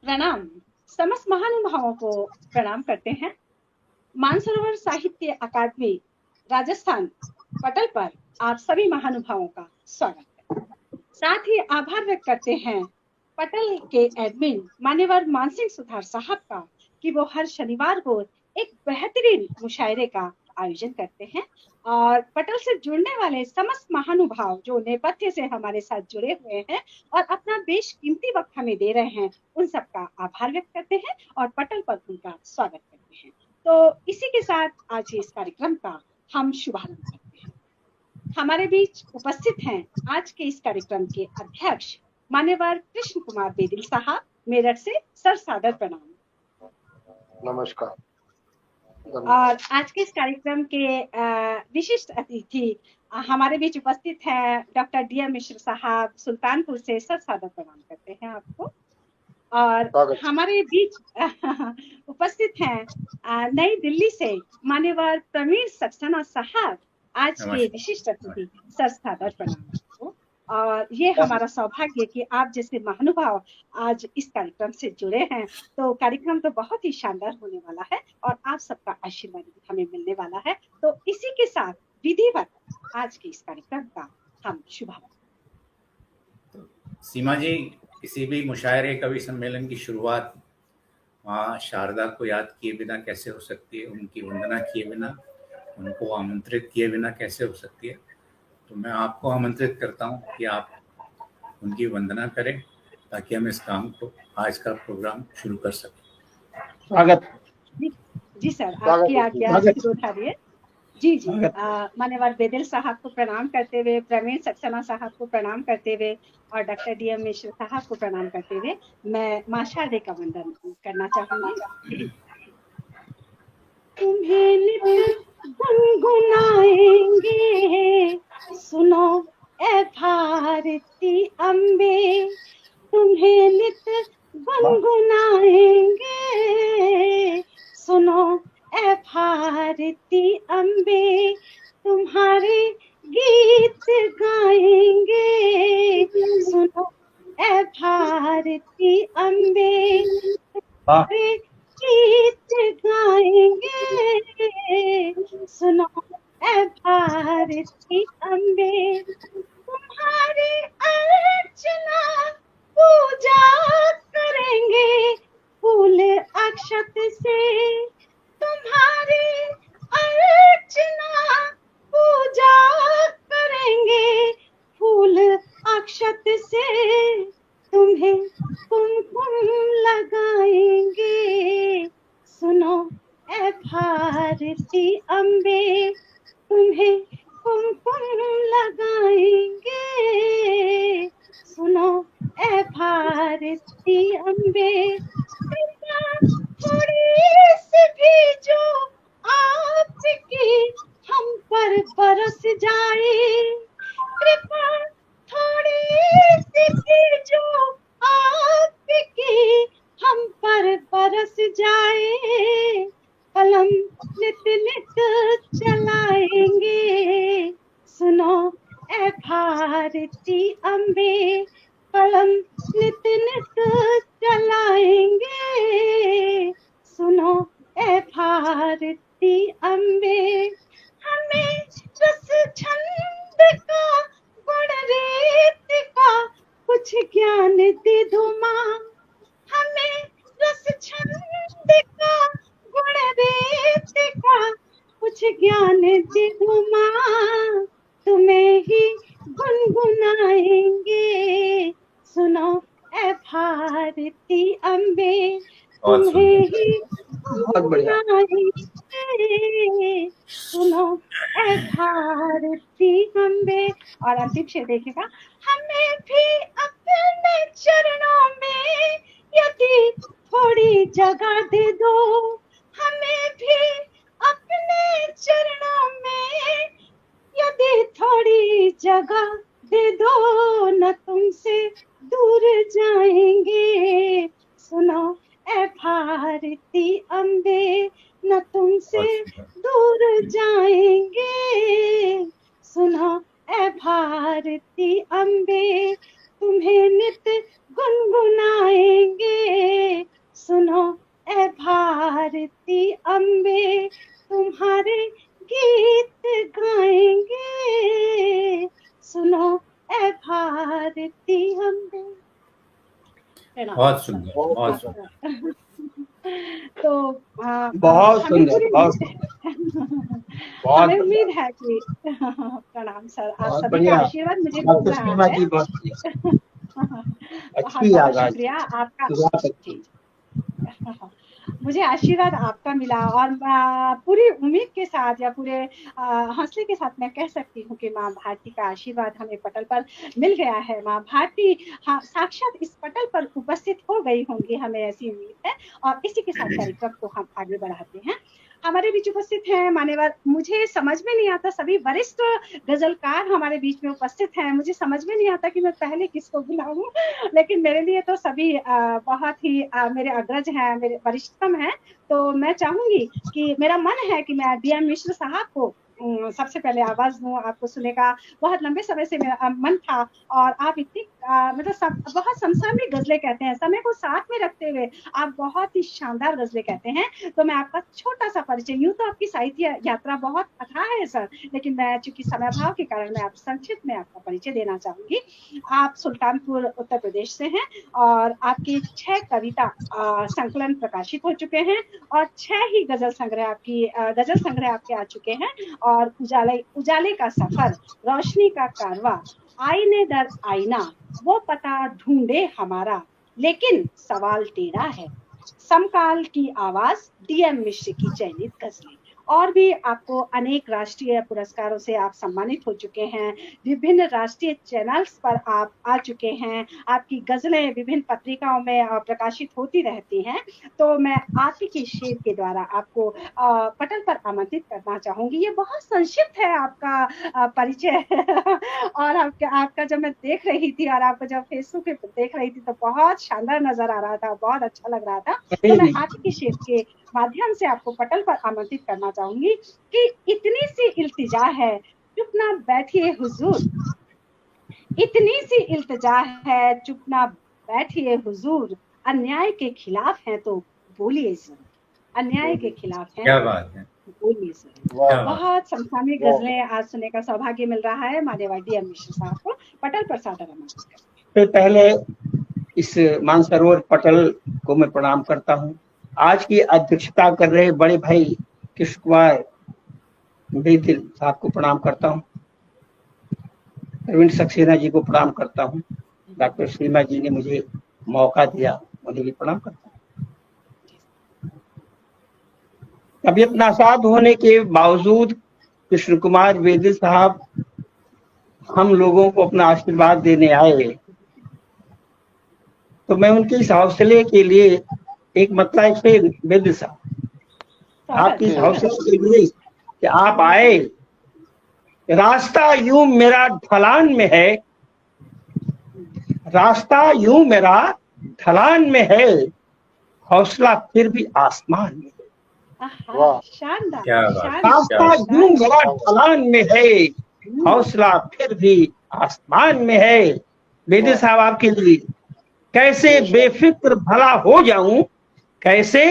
प्रणाम। समस्त महानुभावों को प्रणाम करते हैं। मानसरोवर साहित्य अकादमी राजस्थान पटल पर आप सभी महानुभावों का स्वागत है। साथ ही आभार व्यक्त करते हैं पटल के एडमिन मान्यवर मानसिंह सुथार साहब का कि वो हर शनिवार को एक बेहतरीन मुशायरे का आयोजन करते हैं और पटल से जुड़ने वाले समस्त महानुभाव जो नेपथ्य से हमारे साथ जुड़े हुए हैं और अपना बेशकीमती वक्त हमें दे रहे हैं, उन सबका आभार व्यक्त करते हैं और पटल पर उनका स्वागत करते हैं। तो इसी के साथ आज इस कार्यक्रम का हम शुभारंभ करते हैं। हमारे बीच उपस्थित हैं आज के इस कार्यक्रम के अध्यक्ष मान्यवर कृष्ण कुमार बेदिल साहब, मेरठ से सर सादर प्रणाम। नमस्कार। और आज के इस कार्यक्रम के विशिष्ट अतिथि हमारे बीच उपस्थित है डॉक्टर डी.एम. मिश्र साहब, सुल्तानपुर से सर सादर प्रणाम करते हैं आपको। और हमारे बीच उपस्थित हैं नई दिल्ली से मान्यवर प्रवीण सक्सेना साहब, आज के विशिष्ट अतिथि, सर सादर प्रणाम आपको। और ये हमारा सौभाग्य कि आप जैसे महानुभाव आज इस कार्यक्रम से जुड़े हैं, तो कार्यक्रम तो बहुत ही शानदार होने वाला है और आप सबका आशीर्वाद हमें मिलने वाला है। तो इसी के साथ विधिवत आज के इस कार्यक्रम का हम शुभारंभ। सीमा जी, किसी भी मुशायरे कवि सम्मेलन की शुरुआत माँ शारदा को याद किए बिना कैसे हो सकती है, उनकी वंदना किए बिना, उनको आमंत्रित किए बिना कैसे हो सकती है। तो मैं आपको आमंत्रित करता हूँ कि आप उनकी वंदना करें ताकि हम इस काम को, आज का प्रोग्राम शुरू कर सकें। स्वागत। जी सर, आपकी आज्ञा है। जी जी, मान्यवर बेदिल साहब को प्रणाम करते हुए, प्रवीण सक्सेना साहब को प्रणाम करते हुए और डॉक्टर डी.एम. मिश्र साहब को प्रणाम करते हुए मैं माँ शारदे का वंदन करना चाहूंगी। तुम्हें नित गुनगुनाएंगे, सुनो ए भारती अम्बे, तुम्हें नित गुनगुनाएंगे, सुनो ए भारती अम्बे, तुम्हारे गीत गाएंगे, सुनो ए भारती अम्बे, तुम्हारे गीत गाएंगे, सुनो ए भारती अम्बे, तुम्हारी अर्चना पूजा करेंगे फूल अक्षत से, तुम्हारी अर्चना पूजा करेंगे फूल अक्षत से, तुम्हें कुमकुम लगाएंगे, सुनो ए भारती अम्बे, तुम्हें कुमकुम लगाएंगे, सुनो ए भारती अम्बे, थोड़ी सी भी जो आपकी हम पर बरस जाए, कृपा थोड़ी सी भी जो आपकी हम पर बरस जाए, कलम नित नित चलाएंगे, सुनो ए भारती अम्बे, कलम नित नित चलाएंगे, सुनो ए भारती अम्बे, हमें रस छंद का गुण रीत का कुछ ज्ञान दे दो माँ, हमें रस छंद का गुण रीत का कुछ ज्ञान दे दो माँ, तुम्हें ही गुनगुनाएंगे, सुनो ए भारती अम्बे, तुम्हें ही गुनगुनाएंगे, सुनो ए भारती अम्बे। और अंतिम शेर देखिएगा, हमें भी अपने चरणों में यदि थोड़ी जगह दे दो, हमें भी अपने चरणों में यदि थोड़ी जगह दे दो, न तुमसे दूर जाएंगे, सुनो ए भारती अम्बे, न तुमसे दूर जाएंगे, सुनो ए भारती अम्बे, तुम्हें नित गुनगुनाएंगे, सुनो ए भारती अम्बे, तुम्हारे गीत गाएंगे, सुनो ए भारती अम्बे। बहुत सुंदर, बहुत सुंदर। तो बहुत सुंदर, बहुत हमें उम्मीद है कि प्रणाम सर, आप सभी का आशीर्वाद मुझे मिल रहा है। बहुत शुक्रिया आपका, मुझे आशीर्वाद आपका मिला और पूरी उम्मीद के साथ या पूरे हौसले के साथ मैं कह सकती हूँ कि माँ भारती का आशीर्वाद हमें पटल पर मिल गया है। माँ भारती साक्षात इस पटल पर उपस्थित हो गई होंगी, हमें ऐसी उम्मीद है। और इसी के साथ कार्यक्रम को हम आगे बढ़ाते हैं। हमारे बीच उपस्थित हैं मान्यवर, मुझे समझ में नहीं आता, सभी वरिष्ठ गजलकार हमारे बीच में उपस्थित हैं। मुझे समझ में नहीं आता कि मैं पहले किसको बुलाऊं, लेकिन मेरे लिए तो सभी बहुत ही मेरे अग्रज हैं, मेरे वरिष्ठतम हैं। तो मैं चाहूंगी कि मेरा मन है कि मैं DM मिश्र साहब को सबसे पहले आवाज दूं। आपको सुनने का बहुत लंबे समय से मेरा मन था और आप इतनी मतलब बहुत समसामयिक गजलें कहते हैं, समय को साथ में रखते हुए आप बहुत ही शानदार गजलें कहते हैं। तो मैं आपका छोटा सा परिचय, यूं तो आपकी साहित्य यात्रा बहुत अथाह है सर, लेकिन मैं चूंकि समय भाव के कारण मैं आप संक्षिप्त में आपका परिचय देना चाहूंगी। आप सुल्तानपुर उत्तर प्रदेश से हैं और आपकी 6 कविता संकलन प्रकाशित हो चुके हैं और 6 ही गजल संग्रह आपके आ चुके हैं। और उजाले का सफर, रोशनी का कारवा, आईने दर आईना, वो पता ढूंढे हमारा, लेकिन सवाल टेढ़ा है, समकाल की आवाज, DM मिश्र की चयनित गजलें। और भी आपको अनेक राष्ट्रीय पुरस्कारों से आप सम्मानित हो चुके हैं, विभिन्न राष्ट्रीय चैनल्स पर आप आ चुके हैं, आपकी गजलें विभिन्न पत्रिकाओं में प्रकाशित होती रहती हैं। तो मैं आप ही के शेर के द्वारा आपको पटल पर आमंत्रित करना चाहूंगी। ये बहुत संक्षिप्त है आपका परिचय और आपका जब मैं देख रही थी और आपको जब फेसबुक पे देख रही थी तो बहुत शानदार नजर आ रहा था, बहुत अच्छा लग रहा था। तो मैं आप ही के शेर के माध्यम से आपको पटल पर आमंत्रित करना चाहूंगी कि इतनी सी इल्तिजा है, चुप ना बैठिए हुजूर, इतनी सी इल्तिजा है, चुप ना बैठिए हुजूर, अन्याय के खिलाफ है तो बोलिए जरूर, अन्याय के खिलाफ है। क्या बात है, बोलिए जरूर। बहुत समसामयिक गजलें आज सुनने का सौभाग्य मिल रहा है। मान्यवर DM मिश्र साहब को पटल पर सादर आमंत्रित करते हैं। तो पहले इस मानसरोवर पटल को मैं प्रणाम करता हूँ। आज की अध्यक्षता कर रहे बड़े भाई कृष्ण कुमार बेदिल साहब को प्रणाम करता हूँ। रविंद्र सक्सेना जी को प्रणाम करता हूँ। डॉक्टर सीमा जी ने मुझे मौका दिया, उन्हें भी प्रणाम करता हूँ। तबीयत नासाज होने के बावजूद कृष्ण कुमार बेदिल साहब हम लोगों को अपना आशीर्वाद देने आए, तो मैं उनके इस हौसले के लिए एक मतलब से बेदिल साहब, आपकी इस हौसले के लिए कि आप आए। रास्ता यूं मेरा ढलान में है, रास्ता यूं मेरा ढलान में है, हौसला फिर भी आसमान में है। रास्ता यूं मेरा ढलान में है, हौसला फिर भी आसमान में है। बेदिल साहब आपके लिए कैसे बेफिक्र भला हो जाऊं, कैसे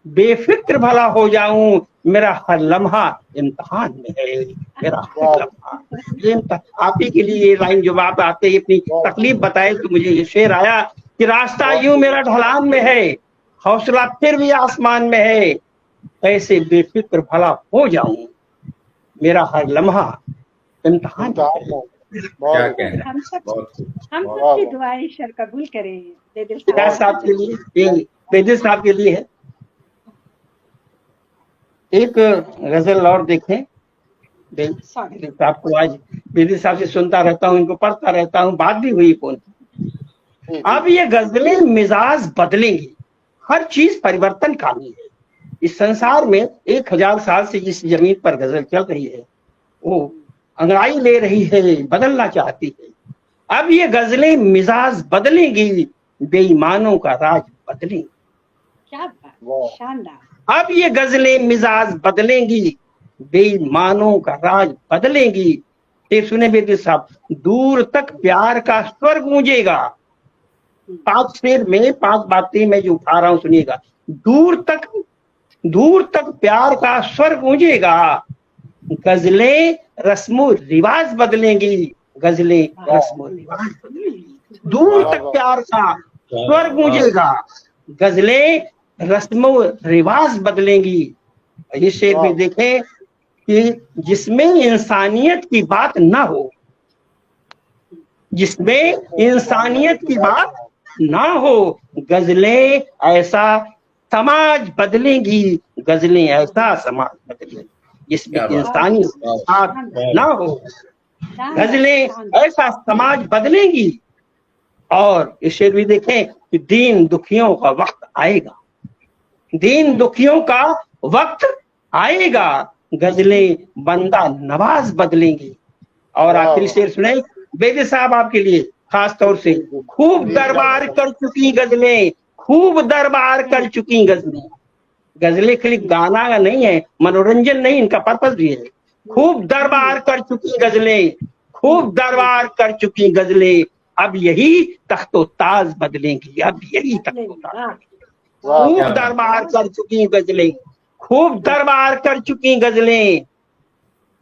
बेफिक्र भला हो जाऊं, मेरा हर लम्हा इम्तिहान में है, मेरा हर लम्हा। आप ही के लिए ये लाइन जब आप आते ही अपनी तकलीफ बताए तो मुझे ये शेर आया कि रास्ता यूं मेरा ढलान में है, हौसला फिर भी आसमान में है, कैसे बेफिक्र भला हो जाऊं, मेरा हर लम्हा इम्तिहान में है। हम सबकी दुआएं ईश्वर कबूल करें। बेदिल साहब के लिए, बेदिल साहब के लिए है। एक गजल और देखें। बेदिल साहब को आज बेदिल साहब से सुनता रहता हूँ, इनको पढ़ता रहता हूँ, बात भी हुई फोन। अब ये गजलें मिजाज बदलेंगी, हर चीज परिवर्तनकारी है। इस संसार में 1000 साल से जिस जमीन पर गजल चल रही है वो अंगड़ाई ले रही है, बदलना चाहती है। अब ये गजलें मिजाज बदलेंगी, बेईमानों का राज बदलेंगी। क्या बात, शानदार। अब ये गजलें मिजाज बदलेंगी, बेईमानों का राज बदलेंगी। ये सुने बेदिल साहब, दूर तक प्यार का स्वर गूंजेगा, 5 शेर में 5 बातें मैं जो उठा रहा हूं सुनिएगा। दूर तक प्यार का स्वर गूंजेगा, गजलें रस्मो रिवाज बदलेंगी, गजलें रस्मो रिवाज बदलेंगी। दूर तक प्यार का स्वर गूंजेगा, गजलें रस्मो रिवाज बदलेंगी। इस शेर में देखें कि जिसमें इंसानियत की बात ना हो, जिसमें इंसानियत की बात ना हो, गजलें ऐसा समाज बदलेंगी, गजलें ऐसा समाज बदलेंगी। जिसमें इंसानियत की बात ना हो, गजलें ऐसा समाज बदलेंगी। और इस शेर भी देखें कि दीन दुखियों का वक्त आएगा, दीन दुखियों का वक्त आएगा, गजलें बंदा नवाज बदलेंगी। और आखिरी शेर सुने बेदी साहब आपके लिए खास तौर से। खूब दरबार कर चुकी गजलें, खूब दरबार कर चुकी गजलें। गजलें खाली गाना नहीं है, मनोरंजन नहीं, इनका पर्पस भी है। खूब दरबार कर चुकी गजलें, खूब दरबार कर चुकी गजलें, अब यही तख्तो ताज बदलेंगी, अब यही तख्तो ताज। खूब दरबार कर चुकी गजलें, खूब दरबार कर चुकी गजलें।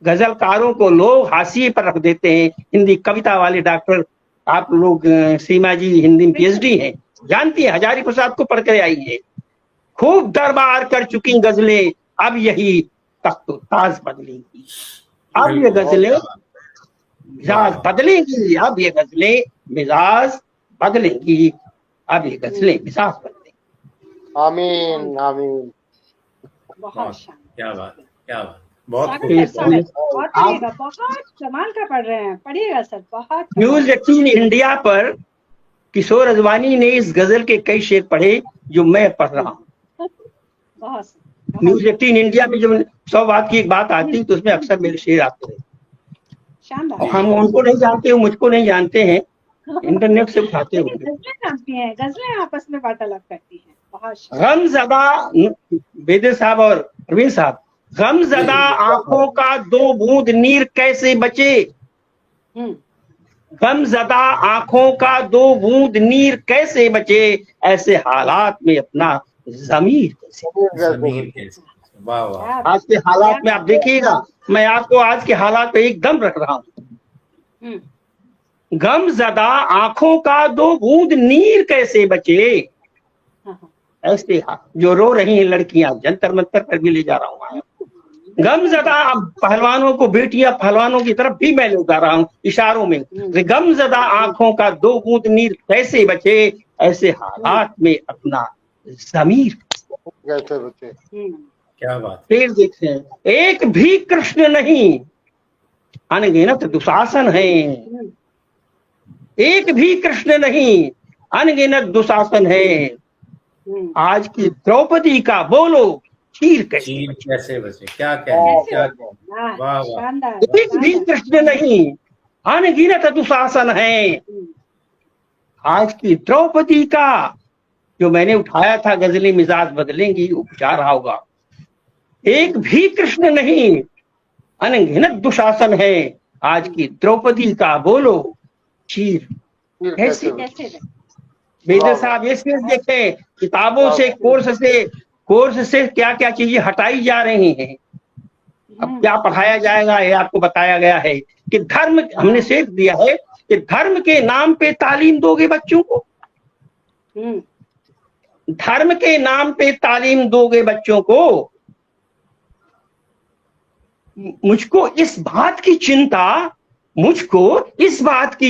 गजलकारों को लोग हाशिए पर रख देते हैं। हिंदी कविता वाले डॉक्टर आप लोग, सीमा जी हिंदी में पीएचडी हैं, जानती है, हजारी प्रसाद को पढ़ कर आई है। खूब दरबार कर चुकी गजलें, अब यही तख्तो ताज बदलेंगी, अब ये गजलें मिजाज बदलेंगी, अब ये गजलें मिजाज बदलेंगी, अब ये गजलें मिजाज बदलेंगी। आमीन आमीन। बहुत क्या बात, क्या बात, बहुत कमाल का पढ़ रहे हैं, पढ़िएगा सर। बहुत न्यूज 18 इंडिया पर किशोर अजवानी ने इस गजल के कई शेर पढ़े जो मैं पढ़ रहा हूँ। न्यूज 18 इंडिया में जब 100 बात की एक बात आती तो उसमें अक्सर मेरे शेर आते हैं। हम उनको नहीं जानते, मुझको नहीं जानते हैं, इंटरनेट से उठाते होंगे। गजलें आपस में वार्तालाप करती हैं। गमज़दा बेदे साहब और प्रवीण साहब, गमज़दा आंखों का 2 बूंद नीर कैसे बचे, गमज़दा आंखों का 2 बूंद नीर कैसे बचे, ऐसे हालात में अपना ज़मीर कैसे। वाह वाह। आज के हालात में आप देखिएगा, मैं आपको आज के हालात पे एकदम रख रहा हूँ। गमज़दा आंखों का 2 बूंद नीर कैसे बचे, ऐसे जो रो रही हैं लड़कियां, जंतर मंतर पर भी ले जा रहा हूँ। गमज़दा पहलवानों को, बेटियां पहलवानों की तरफ भी मैं ले जा रहा हूँ इशारों में। गमज़दा आंखों का 2 बूंद नीर कैसे बचे, ऐसे हालात में अपना ज़मीर कैसे बचे। क्या बात। फिर देखते हैं, एक भी कृष्ण नहीं अनगिनत दुशासन है, एक भी कृष्ण नहीं अनगिनत दुशासन है, आज की द्रौपदी का बोलो चीर कैसे बचे। क्या कहने, क्या कहने। वाह वाह। एक भी कृष्ण नहीं अनगिनत दुशासन है, आज की द्रौपदी का, जो मैंने उठाया था गजलें मिजाज बदलेंगी, वो जा रहा होगा। एक भी कृष्ण नहीं अनगिनत दुशासन है, आज की द्रौपदी का बोलो चीर कैसे। बेदर साहब ये चीज देखें, किताबों से, कोर्स से क्या क्या चीजें हटाई जा रही हैं। अब क्या पढ़ाया जाएगा, ये आपको बताया गया है कि धर्म, हमने शेख दिया है कि धर्म के नाम पे तालीम दोगे बच्चों को, धर्म के नाम पे तालीम दोगे बच्चों को। मुझको इस बात की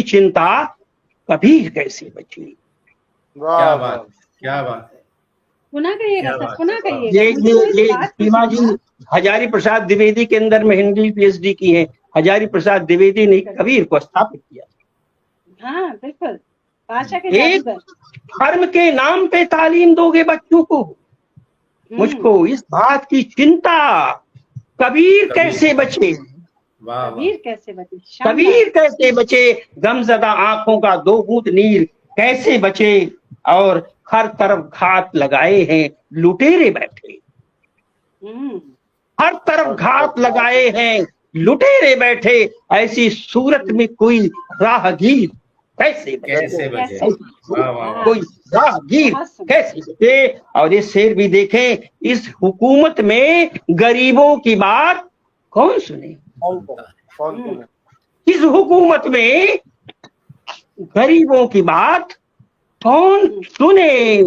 चिंता, कबीर कैसे बची। क्या बात, क्या बात है। पुनः कहिएगा सर, पुनः कहिएगा। ये सीमा जी हजारी प्रसाद द्विवेदी के अंदर में हिंदी पीएचडी की है। हजारी प्रसाद द्विवेदी ने कबीर को स्थापित किया। हाँ बिल्कुल, भाषा के एक धर्म के नाम पे तालीम दोगे बच्चों को, मुझको इस बात की चिंता, कबीर कैसे बचे, कबीर कैसे बचे, कबीर कैसे बचे, गमज़दा आंखों का 2 बूंद नीर कैसे बचे, और हर तरफ घात लगाए हैं लुटेरे बैठे, हर तरफ घात लगाए हैं लुटेरे बैठे, ऐसी सूरत में कोई राहगीर कैसे कैसे बचे, कोई राहगीर कैसे बचे। और ये शेर भी देखें, इस हुकूमत में गरीबों की बात कौन सुने, इस हुकूमत में गरीबों की बात कौन सुने,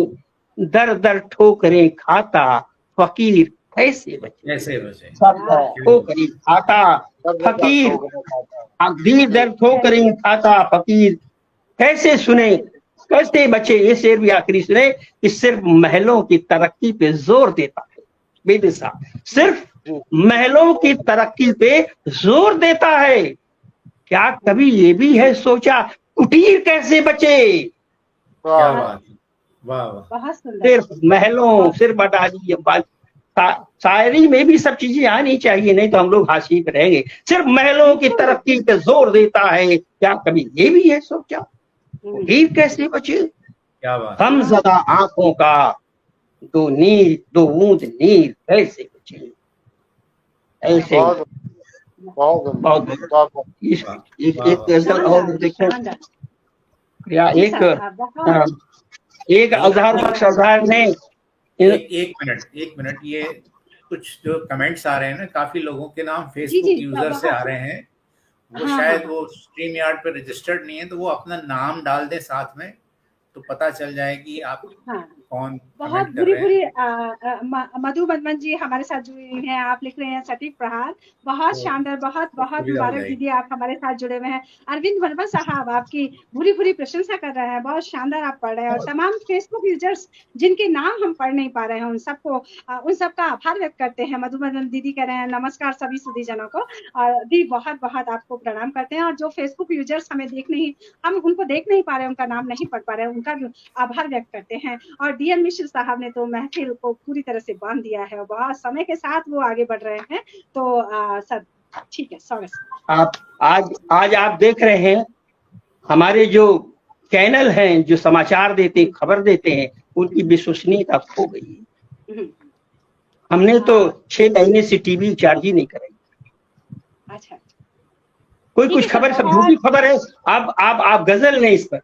दर दर ठोकरें खाता फकीर कैसे बचे, ठोकरें खाता फकीर, दीर दर ठोकरें खाता फकीर कैसे सुने, कैसे बचे। ये शेर भी आखिरी सुने कि सिर्फ महलों की तरक्की पे जोर देता है बेदे साहब, सिर्फ महलों की तरक्की पे जोर देता है। क्या कभी ये भी है सोचा कुटीर कैसे बचे। क्या बात, वाह, सिर्फ महलों, सिर्फ अटारी, शायरी में भी सब चीजें आनी चाहिए, नहीं तो हम लोग हाशिए पे रहेंगे। सिर्फ महलों की तरक्की पे जोर देता है, क्या कभी ये भी है सोचा कुटीर कैसे बचे। क्या बात, हम ज़दा आंखों का दो बूंद नीर कैसे बचे। ऐसे बहुत एक गजल और देखें, या एक अजहर बख्श अजहर ने एक मिनट ये कुछ जो कमेंट्स आ रहे हैं ना, काफी लोगों के नाम फेसबुक यूजर से आ रहे हैं, वो शायद वो स्ट्रीम यार्ड पे रजिस्टर्ड नहीं है, तो वो अपना नाम डाल दे साथ में, तो पता चल जाए कि आप कौन। बहुत बुरी मधु बदमन जी हमारे साथ जुड़े हुए हैं, आप लिख रहे हैं सटीक प्रहार, बहुत शानदार, बहुत मुबारक दीदी, आप हमारे साथ जुड़े हुए हैं। अरविंद वर्मा साहब आपकी बुरी प्रशंसा कर रहे हैं, बहुत शानदार आप पढ़ रहे हैं। और तमाम फेसबुक यूजर्स जिनके नाम हम पढ़ नहीं पा रहे हैं उन सबका आभार व्यक्त करते हैं। मधु बदमन दीदी कह रहे हैं नमस्कार सभी सुधीजनों को, और दी बहुत आपको प्रणाम करते हैं। और जो फेसबुक यूजर्स हम उनको देख नहीं पा रहे, उनका नाम नहीं पढ़ पा रहे, उनका भी आभार व्यक्त करते हैं। और डीएन मिश्र साहब ने तो महफिल को पूरी तरह से बांध दिया है, और बहुत समय के साथ वो आगे बढ़ रहे हैं। तो सर ठीक है, स्वागत। आप आज आप देख रहे हैं हमारे जो चैनल हैं, जो समाचार देते हैं, खबर देते हैं, उनकी विश्वसनीयता खो गई है। हमने तो 6 महीने से टीवी चार्ज ही नहीं कराई। अच्छा, कोई कुछ खबर सब झूठी खबर है। अब आप गजल नहीं इस पर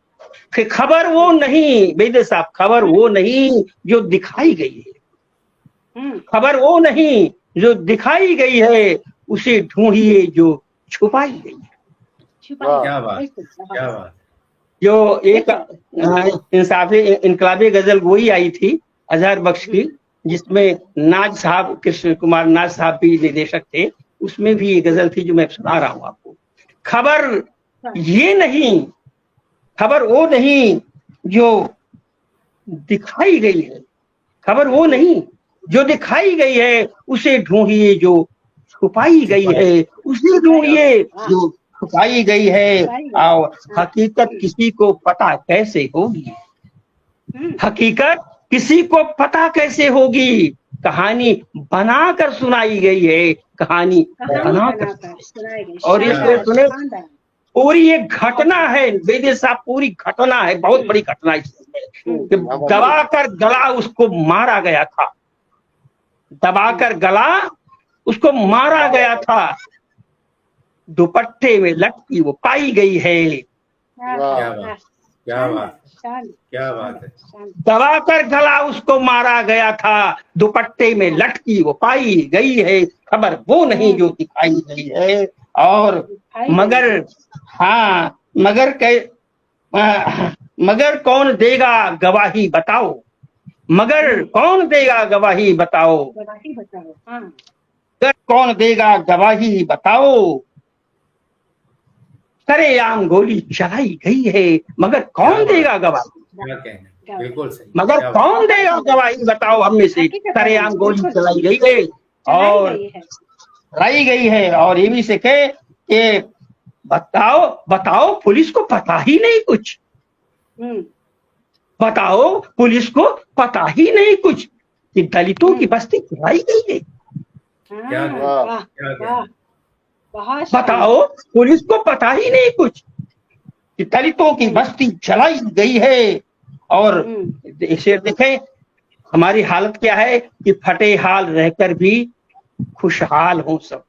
कि खबर वो नहीं बेदे साहब, खबर वो नहीं जो दिखाई गई है, खबर वो नहीं जो दिखाई गई है, उसे ढूंढिए जो छुपाई गई है। क्या बात। जो एक इंसाफी इनकलाबी गजल वही आई थी अजहर बख्श की, जिसमें नाज साहब, कृष्ण कुमार नाज साहब भी निर्देशक थे, उसमें भी ये गजल थी जो मैं सुना रहा हूँ आपको। खबर ये नहीं, खबर वो नहीं जो दिखाई गई है, खबर वो नहीं जो दिखाई गई है, उसे ढूंढिए जो छुपाई गई है, उसे ढूंढिए जो छुपाई गई है। और हकीकत किसी को पता कैसे होगी, हकीकत किसी को पता कैसे होगी, कहानी बनाकर सुनाई गई है, कहानि बनाकर सुनाई गई। और इसमें सुने पूरी एक घटना है बेदे साहब, पूरी घटना है, बहुत बड़ी घटना इसमें। दबाकर गला उसको मारा गया था, दबाकर गला उसको मारा गया था, दुपट्टे में लटकी वो पाई गई है। क्या बात है। दबाकर गला उसको मारा गया था, दुपट्टे में लटकी वो पाई गई है, खबर वो नहीं जो दिखाई गई है। और मगर कौन देगा गवाही बताओ, मगर कौन देगा गवाही बताओ, मगर कौन देगा गवाही बताओ, सरेआम गोली चलाई गई है, मगर कौन देगा गवाही, बिल्कुल सही, मगर कौन देगा गवाही बताओ, हम में से सरेआम गोली चलाई गई है और लाई गई है। और ये भी सीखे कि बताओ पुलिस को पता ही नहीं कुछ, बताओ पुलिस को पता ही नहीं कुछ कि दलितों की बस्ती चलाई गई है। बताओ पुलिस को पता ही नहीं कुछ कि दलितों की बस्ती चलाई गई है। और इसे देखें हमारी हालत क्या है कि फटे हाल रहकर भी खुशहाल हो सब,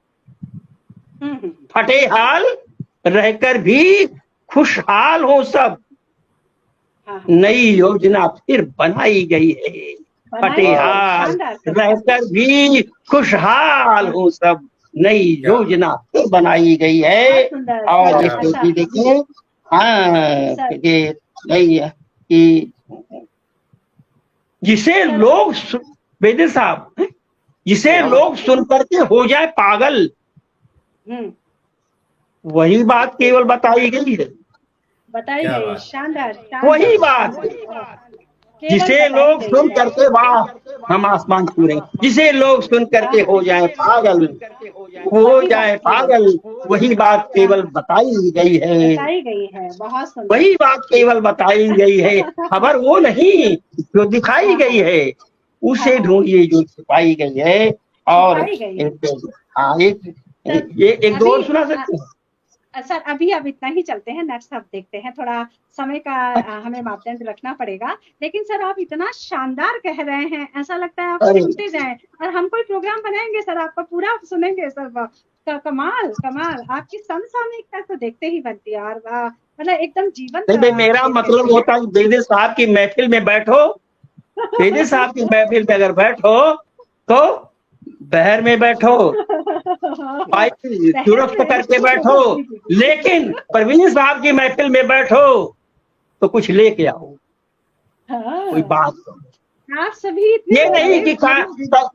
फटे हाल रहकर भी खुशहाल हो सब, नई योजना फिर बनाई गई है। फटे हाथ रहकर भी खुशहाल हो सब, नई योजना फिर बनाई गई है। और ये देखिए, हाँ, ये नहीं है कि जिसे लोग बेदे साहब, जिसे लोग सुन करके हो जाए पागल, वही बात केवल बताई गई है, बताई गई। शानदार, वही बात, जिसे लोग सुन करके वाह हम आसमान छू रहे, जिसे लोग सुन करके हो जाए पागल, हो जाए पागल, वही बात केवल बताई गई है, बहुत सुंदर, वही बात केवल बताई गई है। खबर वो नहीं जो दिखाई गई है, उसे ढूंढिए जो छुपाई गई है। और एक दो और सुना सकते हैं सर? अभी अब इतना ही चलते हैं, नेक्स्ट अब देखते हैं, थोड़ा समय का हमें मापदंड रखना पड़ेगा। लेकिन सर आप इतना शानदार कह रहे हैं, ऐसा लगता है आप सुनते जाएं, और हम कोई प्रोग्राम बनाएंगे सर, आपका पूरा सुनेंगे सर। कमाल कमाल, आपकी समसामयिकता तो देखते ही बनती है, और मतलब एकदम जीवन। मेरा मतलब होता है बेदे साहब की महफिल में बैठो, बेदे साहब की महफिल में अगर बैठो तो बहर में बैठो, दुरुस्त करके बैठो, लेकिन परवीन साहब की महफिल में बैठो तो कुछ लेके आओ, कोई बात। आप सभी ये नहीं कि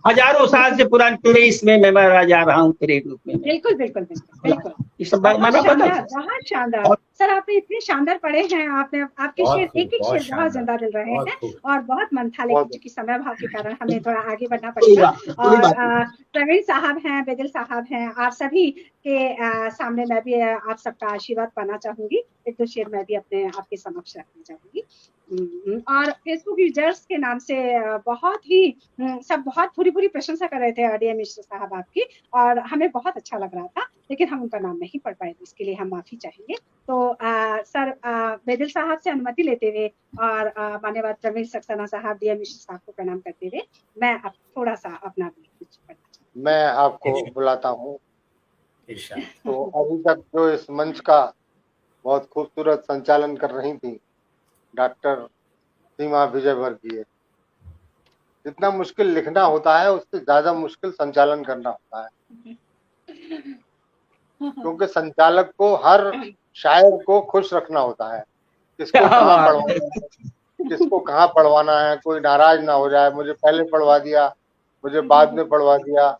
हजारों साल से पुराने तेरे इसमें मैं मरा जा रहा हूँ तेरे रूप में। बिल्कुल बिल्कुल बिल्कुल बिल्कुल, बहुत शानदार सर, आपने इतने शानदार पढ़े हैं, आपने आपके शेर एक एक शेर बहुत जिंदा दिल रहे हैं और बहुत मन था, लेकिन चूंकि समय भाव के कारण हमें थोड़ा आगे बढ़ना पड़ेगा। और प्रवीण साहब हैं, बेदिल साहब हैं, आप सभी के सामने मैं भी आप सबका आशीर्वाद पाना चाहूंगी, एक दो शेर मैं भी अपने आपके समक्ष रखना चाहूंगी। और फेसबुक यूजर्स के नाम से बहुत ही सब बहुत पूरी प्रशंसा कर रहे थे आरडीए मिश्र साहब आपकी, और हमें बहुत अच्छा लग रहा था, लेकिन हम उनका नाम नहीं पढ़ पाए, तो इसके लिए हम माफी चाहेंगे। तो सर बेदिल साहब से अनुमति लेते हुए और मान्यवर प्रवीण सक्सेना साहब, डीएम मिश्र साहब को प्रणाम करते हुए मैं अब थोड़ा सा अपना कुछ पढ़ना चाहूँगी। मैं आपको बुलाता हूँ। तो अभी तक जो इस मंच का बहुत खूबसूरत संचालन कर रही थी डॉक्टर सीमा विजयवर्गीय। जितना मुश्किल लिखना होता है उससे ज्यादा मुश्किल संचालन करना होता है, क्योंकि संचालक को हर शायर को खुश रखना होता है, किसको कहाँ पढ़वाना है, कोई नाराज ना हो जाए, मुझे पहले पढ़वा दिया, मुझे बाद में पढ़वा दिया।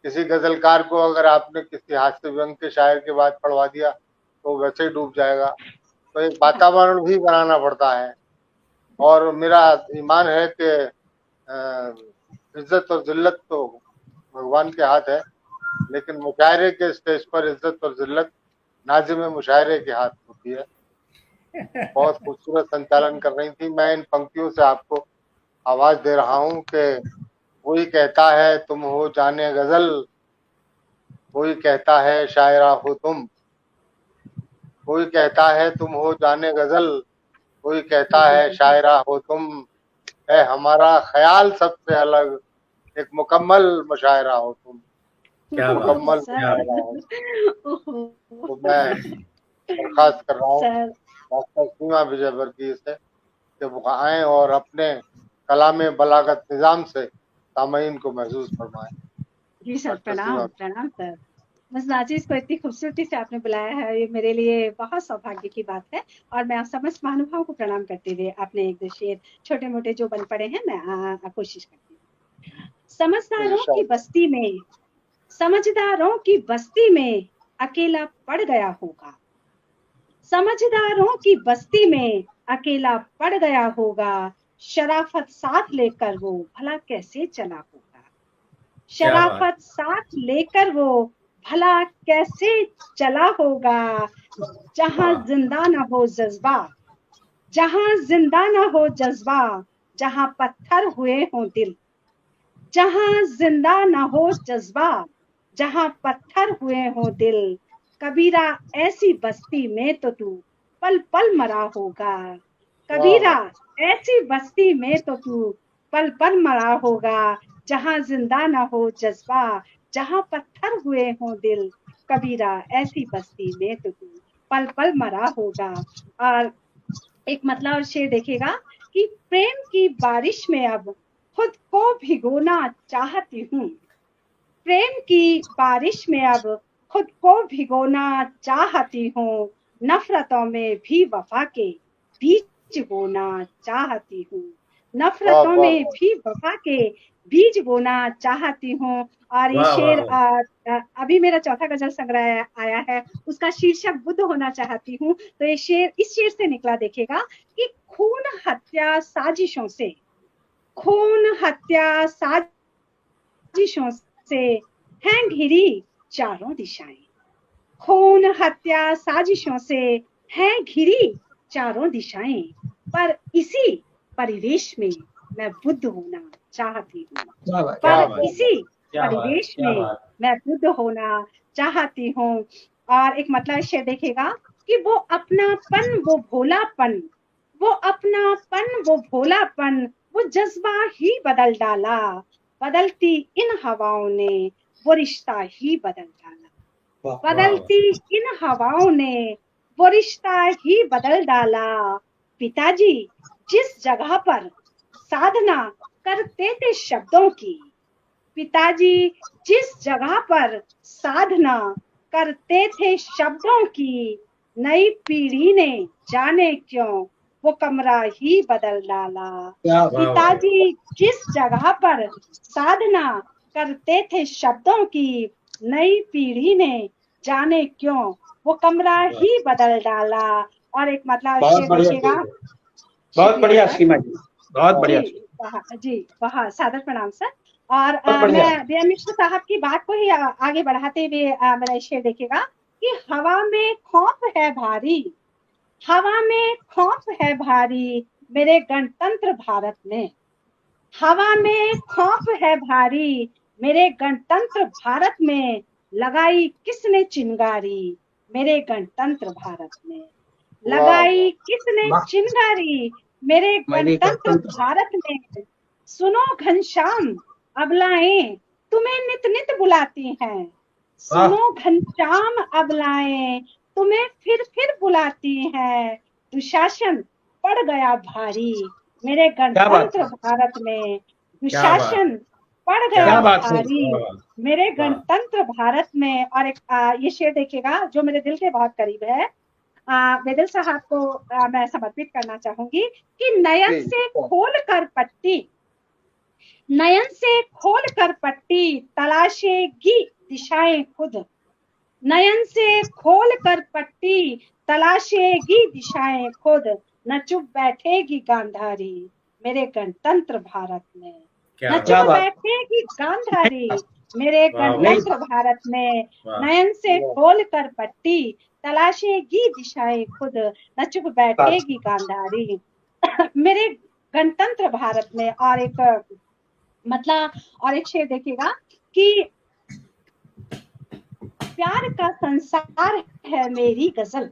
किसी गजलकार को अगर आपने किसी हास्य व्यंग के शायर के बाद पढ़वा दिया तो वैसे ही डूब जाएगा। तो एक वातावरण भी बनाना पड़ता है, और मेरा ईमान है कि इज्जत और जिल्लत तो भगवान के हाथ है, लेकिन मुशायरे के स्टेज पर इज्जत और जिल्लत नाज़िम मुशायरे के हाथ होती है। बहुत खूबसूरत संचालन कर रही थी। मैं इन पंक्तियों से आपको आवाज दे रहा हूँ कि कोई कहता है तुम हो जाने गजल, कोई कहता है शायरा हो तुम, कोई कहता है तुम हो जाने गजल, कोई कहता है शायरा हो तुम, है हमारा ख्याल सबसे अलग, एक मुकम्मल मुशायरा हो तुम, मुकम्मल मुशायरा हो। तो मैं दरखास्त कर रहा हूँ डॉक्टर सीमा विजयवर्गीय से कि वो आए और अपने कलाम बलागत निजाम से सामईन को महसूस फरमाएं। जी सर, प्रणाम प्रणाम सर। बस नाजिज को इतनी खूबसूरती से आपने बुलाया है, ये मेरे लिए बहुत सौभाग्य की बात है, और मैं आप समस्त महानुभाव को प्रणाम करते हुए अपने एक दो शेर छोटे मोटे जो बन पड़े हैं मैं कोशिश करती हूँ। समझदारों की बस्ती में अकेला पड़ गया होगा, समझदारों की बस्ती में अकेला पड़ गया होगा, शराफत साथ लेकर वो भला कैसे चला होगा, शराफत साथ लेकर वो भला कैसे चला होगा। जहां जिंदा ना हो जज्बा, जहां जिंदा ना हो जज्बा, जहां पत्थर हुए हो दिल, जहां जिंदा ना हो जज्बा, जहां पत्थर हुए हो दिल, कबीरा ऐसी बस्ती में तो तू पल पल मरा होगा, कबीरा ऐसी बस्ती में तो तू पल पल मरा होगा, जहां जिंदा ना हो जज्बा, जहां पत्थर हुए हो दिल, कबीरा ऐसी बस्ती में तो तू पल पल मरा होगा। और एक मतलब शेर देखेगा कि प्रेम की बारिश में अब खुद को भिगोना चाहती हूँ, प्रेम की बारिश में अब खुद को भिगोना चाहती हूँ, नफरतों में भी वफा के बीज बोना चाहती हूँ, नफरतों में भी वफा के बीज बोना चाहती हूँ। और ये शेर अभी मेरा चौथा गजल संग्रह आया है, उसका शीर्षक बुद्ध होना चाहती हूँ। तो ये शेर इस शेर से निकला देखेगा कि खून हत्या साजिशों से, खून हत्या साजिशों से हैं घिरी चारों दिशाएं, खून हत्या साजिशों से हैं घिरी चारों दिशाएं, पर इसी परिवेश में मैं बुद्ध होना चाहती हूँ, पर इसी परिवेश में मैं बुद्ध होना चाहती हूँ। और एक मतलब शेर देखेगा कि वो अपनापन, वो भोलापन, वो अपनापन, वो भोलापन, वो जज्बा ही बदल डाला, बदलती इन हवाओं ने वो रिश्ता ही बदल डाला, बदलती इन हवाओं ने वो रिश्ता ही बदल डाला। पिताजी जिस जगह पर साधना करते थे शब्दों की, पिताजी जिस जगह पर साधना करते थे शब्दों की, नई पीढ़ी ने जाने क्यों वो कमरा ही बदल डाला। पिताजी जिस जगह पर साधना करते थे शब्दों की, नई पीढ़ी ने जाने क्यों वो कमरा ही बदल डाला। और एक मतलब देखिएगा, बहुत बढ़िया सीमा जी, बहुत बढ़िया जी, बहुत सादर प्रणाम सर। और मैं बी एम मिश्र साहब की बात को ही आगे बढ़ाते हुए मेरा शेर देखिएगा कि हवा में खौफ है भारी, हवा में खौफ है भारी मेरे गणतंत्र भारत में, हवा में खौफ है भारी मेरे गणतंत्र भारत में, लगाई किसने चिंगारी मेरे गणतंत्र भारत में, लगाई किसने चिंगारी मेरे गणतंत्र भारत में। सुनो घनश्याम अबलाएं तुम्हें नित नित बुलाती हैं, सुनो घनश्याम अबलाएं तुम्हें फिर बुलाती हैं, दुशासन पड़ गया भारी मेरे गणतंत्र भारत में, दुशासन पड़ गया भारी मेरे गणतंत्र भारत में। और एक ये शेर देखिएगा जो मेरे दिल के बहुत करीब है, वेदल साहब को मैं समर्पित करना चाहूंगी कि नयन से खोल कर पट्टी, नयन से खोल कर पट्टी तलाशेगी दिशाएं खुद, नयन से खोल कर पट्टी तलाशेगी दिशाएं खुद, न चुप बैठेगी गांधारी मेरे गणतंत्र भारत में, न चुप बैठेगी गांधारी मेरे गणतंत्र भारत में, नयन से खोल कर पट्टी तलाशेगी दिशाएं खुद, न चुप बैठेगी गांधारी मेरे गणतंत्र भारत में। और एक मतलब और एक शेर देखिएगा कि प्यार का संसार है मेरी गजल,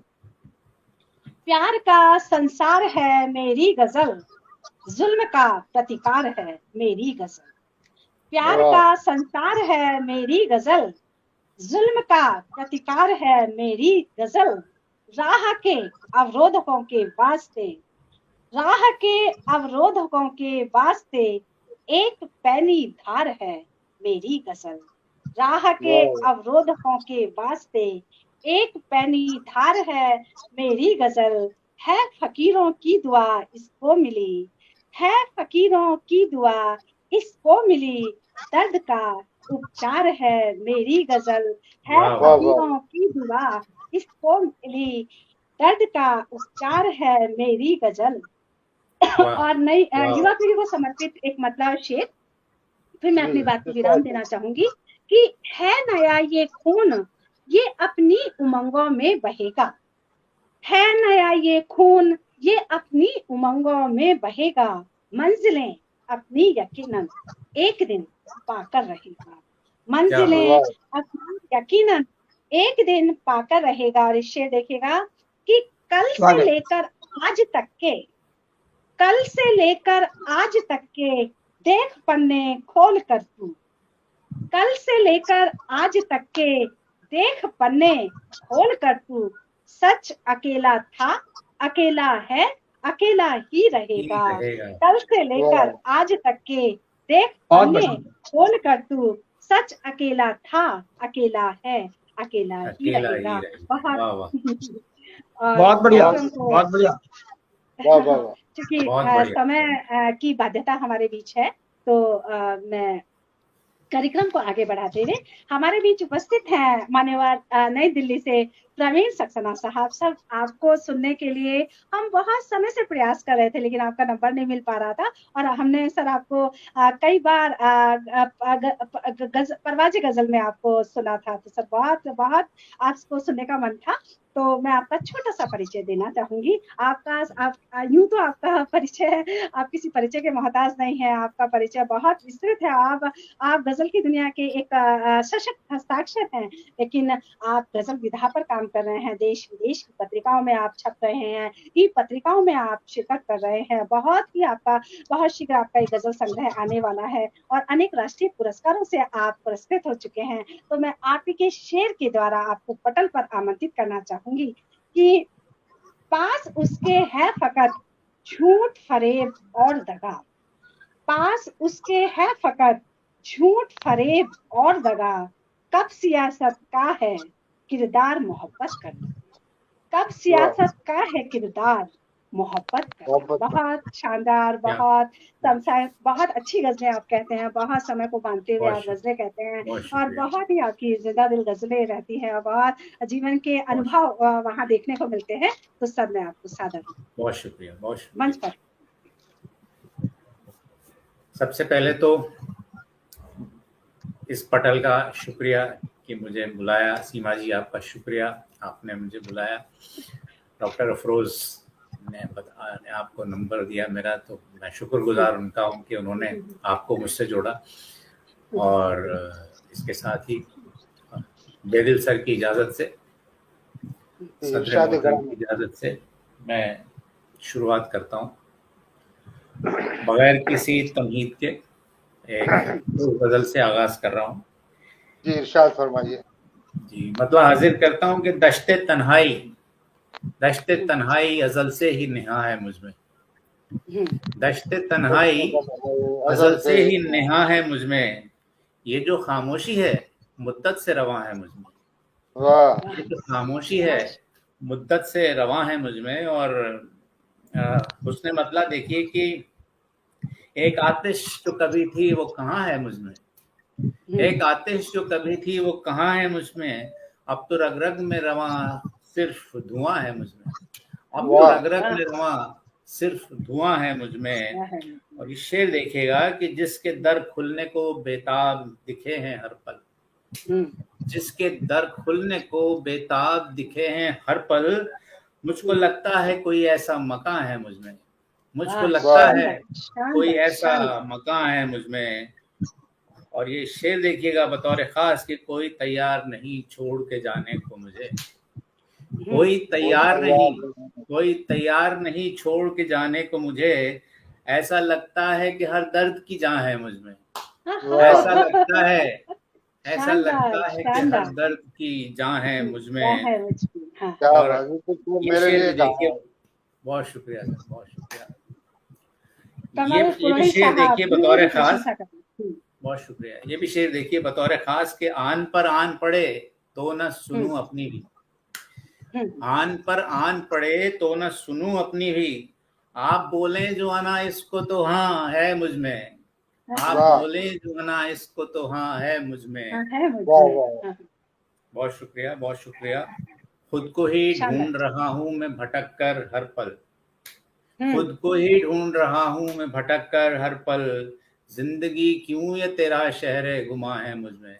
प्यार का संसार है मेरी गजल, जुल्म का प्रतिकार है मेरी गजल, प्यार का संसार है मेरी गजल, जुल्म का प्रतिकार है मेरी गजल, राह के अवरोधकों के वास्ते, राह के अवरोधकों के वास्ते एक पैनी धार है मेरी गजल, राह के अवरोधकों के वास्ते एक पैनी धार है मेरी गजल, है फकीरों की दुआ इसको मिली, है फकीरों की दुआ इसको मिली, दर्द का उपचार है मेरी गजल, है फकीरों की दुआ इसको मिली, दर्द का उपचार है मेरी गजल। और नई युवा पीढ़ी को समर्पित एक मतलब शेर, फिर मैं अपनी बात को विराम देना चाहूंगी कि है नया ये खून ये अपनी उमंगों में बहेगा, है नया ये खून ये अपनी उमंगों में बहेगा, मंजिलें अपनी यकीनन एक दिन पाकर रहेगा, मंजिलें अपनी यकीनन एक दिन पाकर रहेगा। और इस शेर देखेगा कि कल से लेकर आज तक के, कल से लेकर आज तक के देख पन्ने खोल कर तू, कल से लेकर आज तक के देख पन्ने खोल कर तू, सच अकेला था, अकेला है, अकेला ही रहेगा। कल से लेकर आज तक के देख हमने खोल कर तू, सच अकेला था, अकेला है, अकेला ही रहेगा। बहुत बढ़िया, बहुत बढ़िया। क्योंकि समय की बाध्यता हमारे बीच है, तो मैं कार्यक्रम को आगे बढ़ाते हुए हमारे बीच उपस्थित हैं मान्यवर नई दिल्ली से प्रवीण सक्सेना साहब। सब आपको सुनने के लिए हम बहुत समय से प्रयास कर रहे थे, लेकिन आपका नंबर नहीं मिल पा रहा था, और हमने सर आपको कई बार परवाज़ी गजल में आपको सुना था, तो सर बहुत बहुत आपको सुनने का मन था। तो मैं आपका छोटा सा परिचय देना चाहूंगी। आपका यूं तो आपका परिचय, आप किसी परिचय के मोहताज नहीं है, आपका परिचय बहुत विस्तृत है। आप गजल की दुनिया के एक सशक्त हस्ताक्षर हैं, लेकिन आप गजल विधा पर काम कर रहे हैं। देश विदेश की पत्रिकाओं में आप छप रहे हैं, ई पत्रिकाओं में आप शिरकत कर रहे हैं। बहुत शीघ्र आपका एक गजल संग्रह आने वाला है, और अनेक राष्ट्रीय पुरस्कारों से आप पुरस्कृत हो चुके हैं। तो मैं आप ही के शेर के द्वारा आपको पटल पर आमंत्रित करना चाहूंगी कि पास उसके है फकत झूठ फरेब और दगा, पास उसके है फकत झूठ फरेब और दगा, कब सियासत का है किरदार मोहब्बत करना, कब सियासत का है किरदार मोहब्बत करना। बहुत शानदार, बहुत अच्छी गजलें आप कहते हैं, बहुत समय को बांधते हुए आप गजलें कहते हैं, और बहुत ही आपकी जिंदा दिल गजलें रहती हैं, बहुत जीवन के अनुभव वहाँ देखने को मिलते हैं। तो सर मैं आपको सादर बहुत शुक्रिया, बहुत शुक्रिया। मंच पर सबसे पहले तो इस पटल का शुक्रिया कि मुझे बुलाया। सीमा जी आपका शुक्रिया, आपने मुझे बुलाया। डॉक्टर अफरोज ने आपको नंबर दिया मेरा, तो मैं शुक्रगुजार उनका हूँ कि उन्होंने आपको मुझसे जोड़ा। और इसके साथ ही बेदिल सर की इजाज़त से, सदर की इजाज़त से मैं शुरुआत करता हूँ बगैर किसी तमहीद के एक गजल से आगाज कर रहा हूँ। जी इरशाद फरमाइए। जी मतलब हाजिर करता हूँ कि दश्ते तन्हाई अज़ल से ही नेहा है मुझमें, दश्ते तन्हाई अज़ल से ही नेहा है मुझमें, ये जो खामोशी है मुद्दत से रवां है मुझमें, ये जो खामोशी है मुद्दत से रवां है मुझमें। और उसने मतलब देखिए कि एक आतिश जो कभी थी वो कहाँ है मुझमें, एक आतिश जो कभी थी वो कहाँ है मुझमें, अब तो रग रग में रवां सिर्फ धुआं है मुझमें, अब तो रग रग में रवां सिर्फ धुआं है मुझमें। और ये शेर देखिएगा कि जिसके दर खुलने को बेताब दिखे हैं हर पल, जिसके दर खुलने को बेताब दिखे हैं हर पल, मुझको लगता है कोई ऐसा मकान है मुझमें, मुझको लगता है कोई ऐसा मकान है मुझमें। और ये शेर देखिएगा बतौर खास कि कोई तैयार नहीं छोड़ के जाने को मुझे, कोई तैयार नहीं छोड़ के जाने को मुझे, ऐसा लगता है कि हर दर्द की जान है मुझमें, ऐसा लगता है कि हर दर्द की जान है मुझमें। और ये शेर देखिए, बहुत शुक्रिया सर, बहुत शुक्रिया। ये भी शेर देखिए बतौर खास, बहुत शुक्रिया। ये भी शेर देखिए बतौर खास के आन पर आन पड़े तो न सुनूं अपनी भी, आन पर आन पड़े तो न सुनूं अपनी भी, आप बोले जो आना इसको तो हाँ है मुझमें, आप बोले जो आना इसको तो हाँ है मुझमें। बहुत शुक्रिया, बहुत शुक्रिया। खुद को ही ढूंढ रहा हूँ मैं भटक कर हर पल, खुद को ही ढूंढ रहा हूँ मैं भटक कर हर पल, जिंदगी क्यों ये तेरा शहरे गुमा है मुझमें,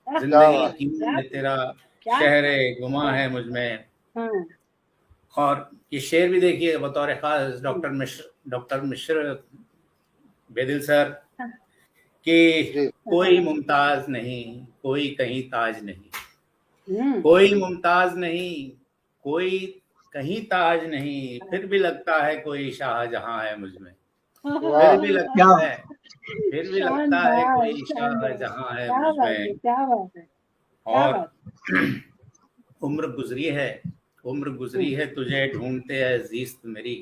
जिंदगी क्यों ये तेरा शहरे गुमा है मुझमें। और ये शेर भी देखिए बतौर खास डॉक्टर मिश्र बेदिल सर कि कोई मुमताज नहीं, कोई कहीं ताज नहीं, कोई मुमताज नहीं, कोई कहीं ताज नहीं, फिर भी लगता है कोई शाहजहां है मुझमें, फिर भी लगता है कोई शाहजहां है मुझमें। और उम्र गुजरी है उम्र गुजरी है तुझे ढूंढते है जीस्त मेरी,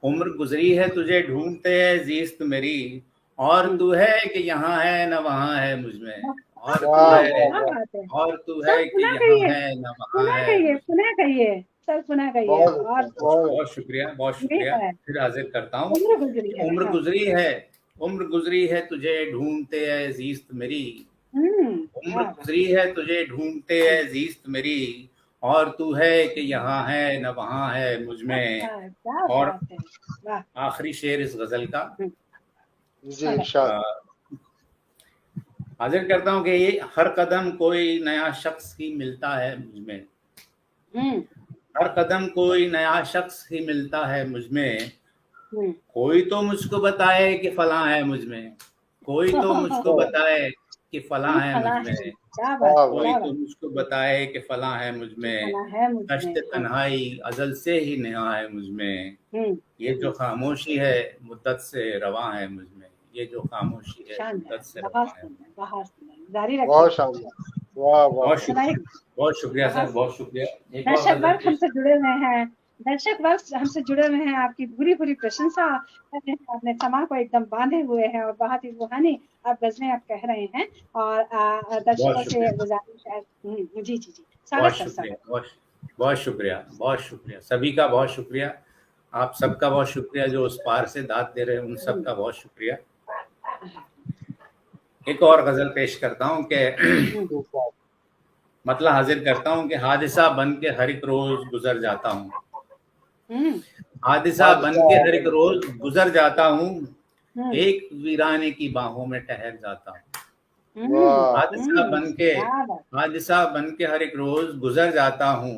उम्र गुजरी है तुझे ढूंढते है जीस्त मेरी, और तू है कि यहाँ है न वहाँ है मुझमें, और तू है कि यहाँ है न वहाँ है। पुनः कहिए सर, पुनः कहिए। बहुत शुक्रिया, बहुत शुक्रिया। फिर हाजिर करता हूँ। उम्र गुजरी है तुझे ढूंढते है जीस्त मेरी, उम्र गुजरी है तुझे ढूंढते है जीस्त मेरी, और तू है कि यहाँ है न वहाँ है मुझमें। और आखिरी शेर इस गजल का हाजिर करता हूँ कि ये हर कदम कोई नया शख्स ही मिलता है मुझमें, हर कदम कोई नया शख्स ही मिलता है मुझमें, कोई तो मुझको बताए कि फलां है मुझमें, कोई तो मुझको बताए कि फलां है मुझमें, कोई तो मुझको बताए कि फलां है मुझमें, कश्त तन्हाई अजल से ही नेहा है मुझमें, ये जो खामोशी है मुद्दत से रवा है मुझमें, ये जो खामोशी है मुद्दत से रवा है। बहुत शुक्रिया सर, बहुत शुक्रिया। दर्शक वर्ग हमसे जुड़े हुए हैं, दर्शक वर्ग हमसे जुड़े हुए हैं, आपकी पूरी पूरी प्रशंसा, अपने समा को एकदम बांधे हुए हैं, और बहुत ही रूहानी आप गजलें आप कह रहे हैं, और दर्शकों से गुजारिश है। जी जी जी, बहुत शुक्रिया, बहुत शुक्रिया, बहुत शुक्रिया, सभी का बहुत शुक्रिया, आप सबका बहुत शुक्रिया जो उस पार से दाद दे रहे हैं, उन सबका बहुत शुक्रिया। एक और गजल पेश करता हूँ कि मतलब हाजिर करता हूँ कि हादिसा बन के हर एक रोज गुजर जाता हूँ, हादिसा बन के हर एक रोज गुजर जाता हूँ, एक वीराने की बाहों में ठहर जाता हूँ, हादिसा बन के हर एक रोज गुजर जाता हूँ,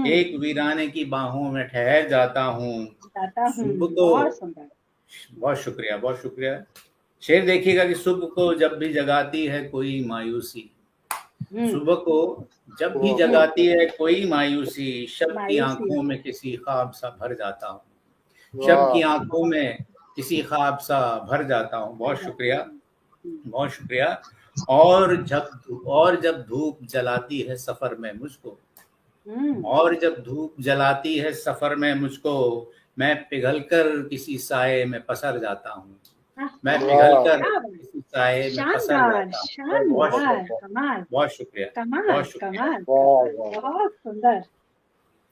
एक वीराने की बाहों में ठहर जाता हूँ, सुबह को, बहुत शुक्रिया, बहुत शुक्रिया। शेर देखिएगा कि सुबह को जब भी जगाती है कोई मायूसी, सुबह को जब भी जगाती है कोई मायूसी, शब की आंखों में किसी ख्वाब सा भर जाता हूँ, शब की आंखों में किसी ख्वाब सा भर जाता हूँ। बहुत शुक्रिया, बहुत शुक्रिया। और जब धूप जलाती है सफर में मुझको, और जब धूप जलाती है सफर में मुझको, मैं पिघलकर किसी साये में पसर जाता हूँ, मैं पिघलकर किसी साये में पसर जाता हूँ। बहुत शुक्रिया, बहुत शुक्रिया। बहुत सुंदर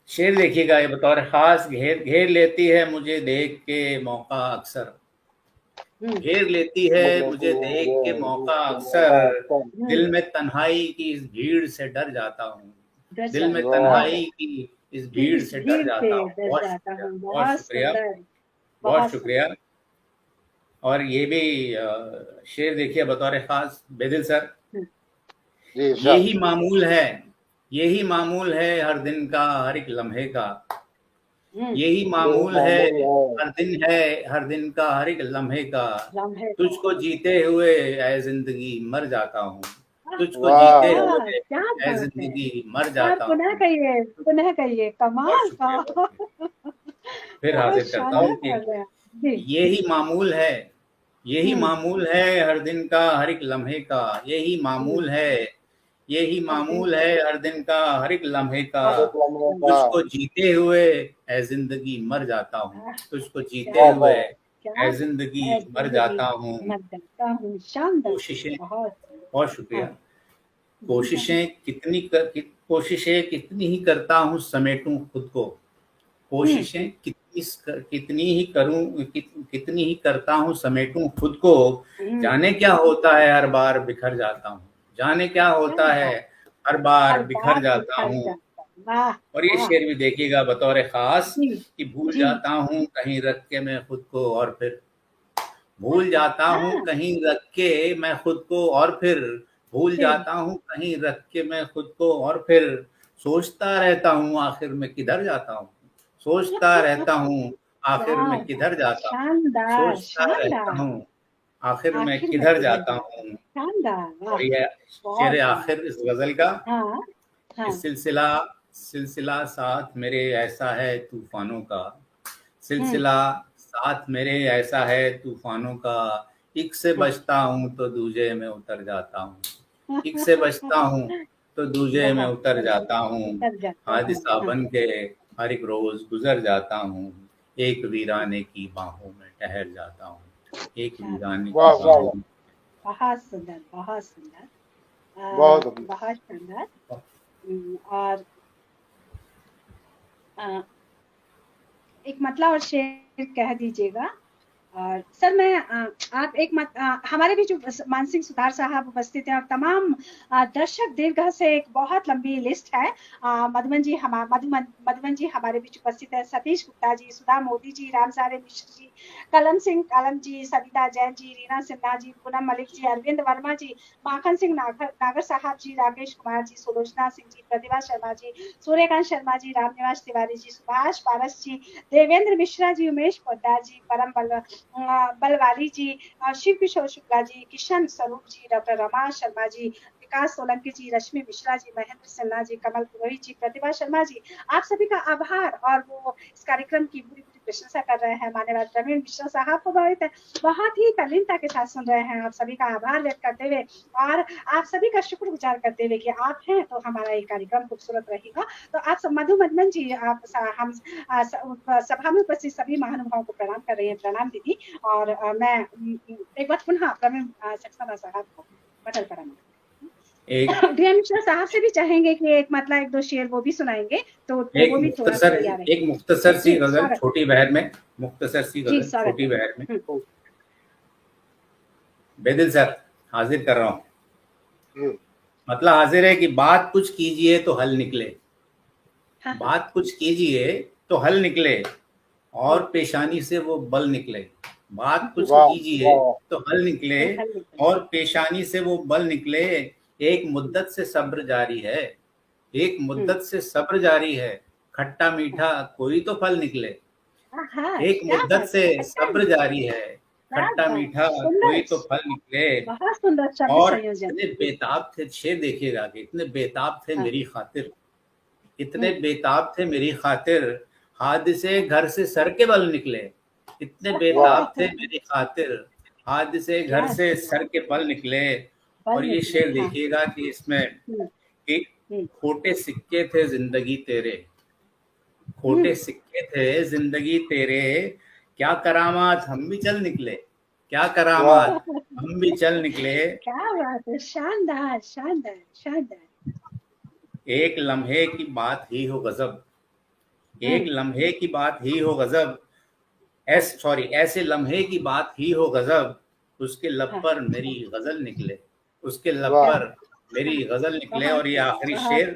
शेर देखिएगा, ये बतौर खास, घेर लेती है मुझे देख के मौका अक्सर, घेर लेती है मुझे देख के मौका अक्सर, दिल में तन्हाई की इस भीड़ से डर जाता हूँ, दिल में तन्हाई की इस भीड़ से डर जाता हूँ। बहुत शुक्रिया, बहुत शुक्रिया। और ये भी शेर देखिए बतौर खास, बेदिल सर, यही मामूल है, यही मामूल है हर दिन का हर एक लम्हे का, यही मामूल है हर दिन है, हर दिन का हर एक लम्हे का, तुझको जीते हुए ऐ जिंदगी मर जाता हूँ, तुझको जीते हुए ऐ जिंदगी मर जाता हूँ। पुनः कहिए, कमाल का। फिर हाजिर करता हूँ कि यही मामूल है, यही मामूल है हर दिन का हर एक लम्हे का, यही मामूल है, यही मामूल है हर दिन का हर एक लम्हे का, तुझको जीते हुए ऐ जिंदगी मर जाता हूँ, तुझको जीते हुए ऐ जिंदगी मर जाता हूँ। कोशिशें, बहुत शुक्रिया। कोशिशें कितनी ही करता हूँ समेटूं खुद को, कोशिशें कितनी ही करता हूँ समेटूं खुद को, जाने क्या होता है हर बार बिखर जाता हूँ, जाने क्या होता है हर बार बिखर जाता हूँ। और ये शेर भी देखिएगा बतौर खास कि भूल जाता हूँ कहीं रख के मैं खुद को, और फिर भूल जाता हूँ कहीं रख के मैं खुद को, और फिर भूल जाता हूँ कहीं रख के मैं खुद को, और फिर सोचता रहता हूँ आखिर में किधर जाता हूँ, सोचता रहता हूँ आखिर में किधर जाता हूँ, सोचता रहता हूँ आखिर में किधर जाता हूँ। और ये शेर आखिर इस गजल का, सिलसिला साथ मेरे ऐसा है तूफानों का, सिलसिला साथ मेरे ऐसा है तूफानों का, एक से बचता हूँ तो दूजे में उतर जाता हूँ, एक से बचता हूँ तो दूजे में उतर जाता हूँ, हादिसा बन के हर एक रोज गुजर जाता हूँ, एक वीराने की बाहों में ठहर जाता हूँ, एक वीराने की बाहों में। बहुत सुंदर, बहुत सुंदर, बहुत सुंदर। और एक मतलब और शेर कह दीजिएगा। और सर मैं आप एक हमारे भी जो मानसिक सुधार साहब उपस्थित हैं और तमाम दर्शक दीर्घ से एक बहुत लंबी लिस्ट है। मधुबन जी हमारे बीच उपस्थित है, सतीश गुप्ता जी, सुधा मोदी जी, रामसारे मिश्र जी, कलम जी, सविता जैन जी, रीना सिन्हा जी, पूनम मलिक जी, अरविंद वर्मा जी, माखन सिंह नागर साहब जी, राकेश कुमार जी, सुलोचना सिंह जी, प्रतिभा शर्मा जी, सूर्यकांत शर्मा जी, रामनिवास तिवारी जी, सुभाष पारस जी, देवेंद्र मिश्रा जी, उमेश पोद्दार जी, परम बलवाली जी, शिव किशोर शुक्ला जी, किशन स्वरूप जी, डॉक्टर रमा शर्मा जी, विकास सोलंकी जी, रश्मि मिश्रा जी, महेंद्र सिन्हा जी, कमल पुरोहित जी, प्रतिभा शर्मा जी, आप सभी का आभार। और वो इस कार्यक्रम की पूरी प्रशंसा कर रहे हैं। मान्यवर प्रवीण मिश्रा साहब को बहुत ही तल्लीनता के साथ सुन रहे हैं। आप सभी का आभार व्यक्त करते हुए और आप सभी का शुक्रगुजार करते हुए कि आप हैं तो हमारा ये कार्यक्रम खूबसूरत रहेगा। तो आप मधुमन जी, आप हम सभा में उपस्थित सभी महानुभावों को प्रणाम कर रही हैं। प्रणाम दीदी। और मैं एक बार पुनः प्रवीण सक्सेना साहब को बटल कराना डीएम मिश्रा साहब से भी चाहेंगे कि एक मतलब एक दो शेर वो भी सुनाएंगे, तो वो भी एक मुख्तसर सी गजल छोटी बहर में, मुख्तसर सी गजल छोटी बहर में। बेदिल सर हाजिर कर रहा हूँ। मतलब हाजिर है कि बात कुछ कीजिए तो हल निकले, बात कुछ कीजिए तो हल निकले और पेशानी से वो बल निकले। बात कुछ कीजिए तो हल निकले और पेशानी से वो बल निकले। एक मुद्दत से सब्र जारी है, एक मुद्दत से सब्र जारी है, खट्टा मीठा कोई तो फल निकले। एक मुद्दत से सब्र जारी है, खट्टा मीठा कोई तो फल निकले। और इतने बेताब थे, शेर देखिएगा कि इतने बेताब थे मेरी खातिर, इतने बेताब थे मेरी खातिर, हादिसे घर से सर के बल निकले। इतने बेताब थे मेरी खातिर, हादिसे घर से सर के बल निकले। और ये शेर देखिएगा कि इसमें खोटे सिक्के थे जिंदगी तेरे, खोटे सिक्के थे जिंदगी तेरे, क्या करामात हम भी चल निकले, क्या करामात हम भी चल निकले। क्या बात है, शानदार शानदार शानदार। एक लम्हे की बात ही हो गजब, एक लम्हे की बात ही हो गजब, ऐसे लम्हे की बात ही हो गजब, उसके लब पर मेरी गजल निकले, उसके लब पर मेरी गजल निकले। और ये आखिरी शेर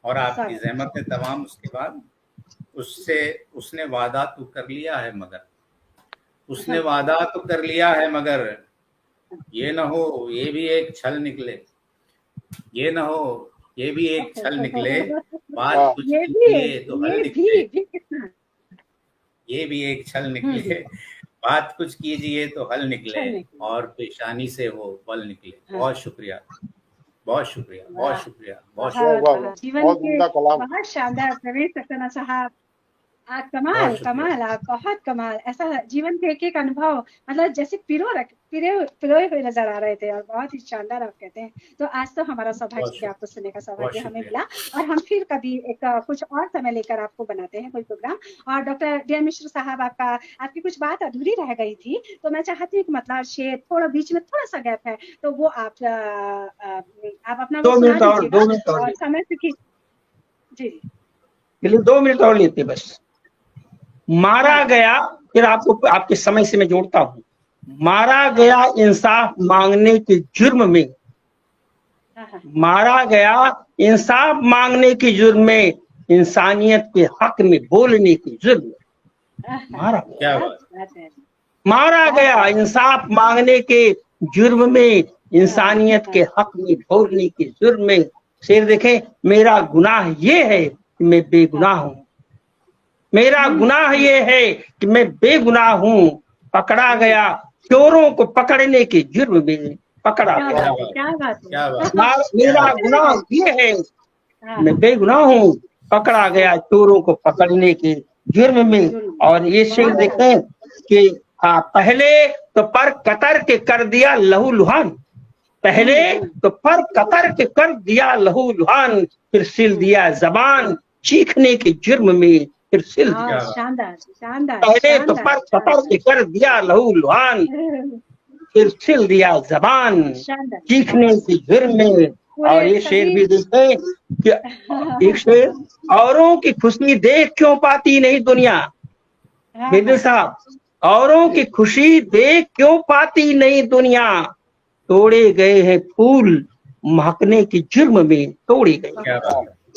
और आपकी ज़हमत है तमाम। उसके बाद उसने वादा तो कर लिया है मगर, उसने वादा तो कर लिया है मगर, ये न हो ये भी एक छल निकले, ये न हो ये भी एक छल निकले। बात कुछ कीजिए तो हल निकले, ये भी एक छल निकले। बात कुछ कीजिए तो हल निकले और पेशानी से वो बल निकले। बहुत शुक्रिया, बहुत शुक्रिया, बहुत शुक्रिया, बहुत शुक्रिया। जीवन के बहुत शानदार प्रवीण सक्सेना साहब, आप कमाल आप बहुत कमाल। ऐसा जीवन के एक एक अनुभव मतलब जैसे पिरोए हुए नजर आ रहे थे और बहुत ही शानदार आप कहते हैं। तो आज तो हमारा सौभाग्य आपको सुनने का सौभाग्य हमें मिला और हम फिर कभी एक कुछ और समय लेकर आपको बनाते हैं कोई प्रोग्राम। और डॉक्टर डीएम मिश्र साहब, आपकी कुछ बात अधूरी रह गई थी, तो मैं चाहती हूँ कि मतलब शेर थोड़ा बीच में थोड़ा सा गैप है, तो वो आप अपना 2 मिनट और समय से जी 2 मिनट और लेते बस। मारा गया, फिर आपको आपके समय से मैं जोड़ता हूँ। मारा गया इंसाफ मांगने के जुर्म में, मारा गया इंसाफ मांगने के जुर्म में, इंसानियत के हक में बोलने के जुर्म में। मारा गया इंसाफ मांगने के जुर्म में, इंसानियत के हक में बोलने के जुर्म में। शेर देखें, मेरा गुनाह ये है कि मैं बेगुनाह हूँ, मेरा गुनाह ये है कि मैं बेगुनाह हूँ। पकड़ा गया चोरों को पकड़ने के जुर्म में, पकड़ा गया। मेरा गुनाह ये है मैं बेगुनाह हूँ, पकड़ा गया चोरों को पकड़ने के जुर्म में। और ये शेर देखें कि पहले तो पर कतर के कर दिया लहू लुहान, पहले तो पर कतर के कर दिया लहू लुहान, फिर सिल दिया जबान चीखने के जुर्म में, फिर सिल दिया। शानदार शानदार। पहले तो पर कतर के कर दिया लहू लुहान, फिर सिल दिया जबान चीखने के जुर्म में। और ये शेर भी देखे कि एक शेर, औरों की खुशी देख क्यों पाती नहीं दुनिया, बेदिल साहब, औरों की खुशी देख क्यों पाती नहीं दुनिया, तोड़े गए हैं फूल महकने की जुर्म में, तोड़े गए।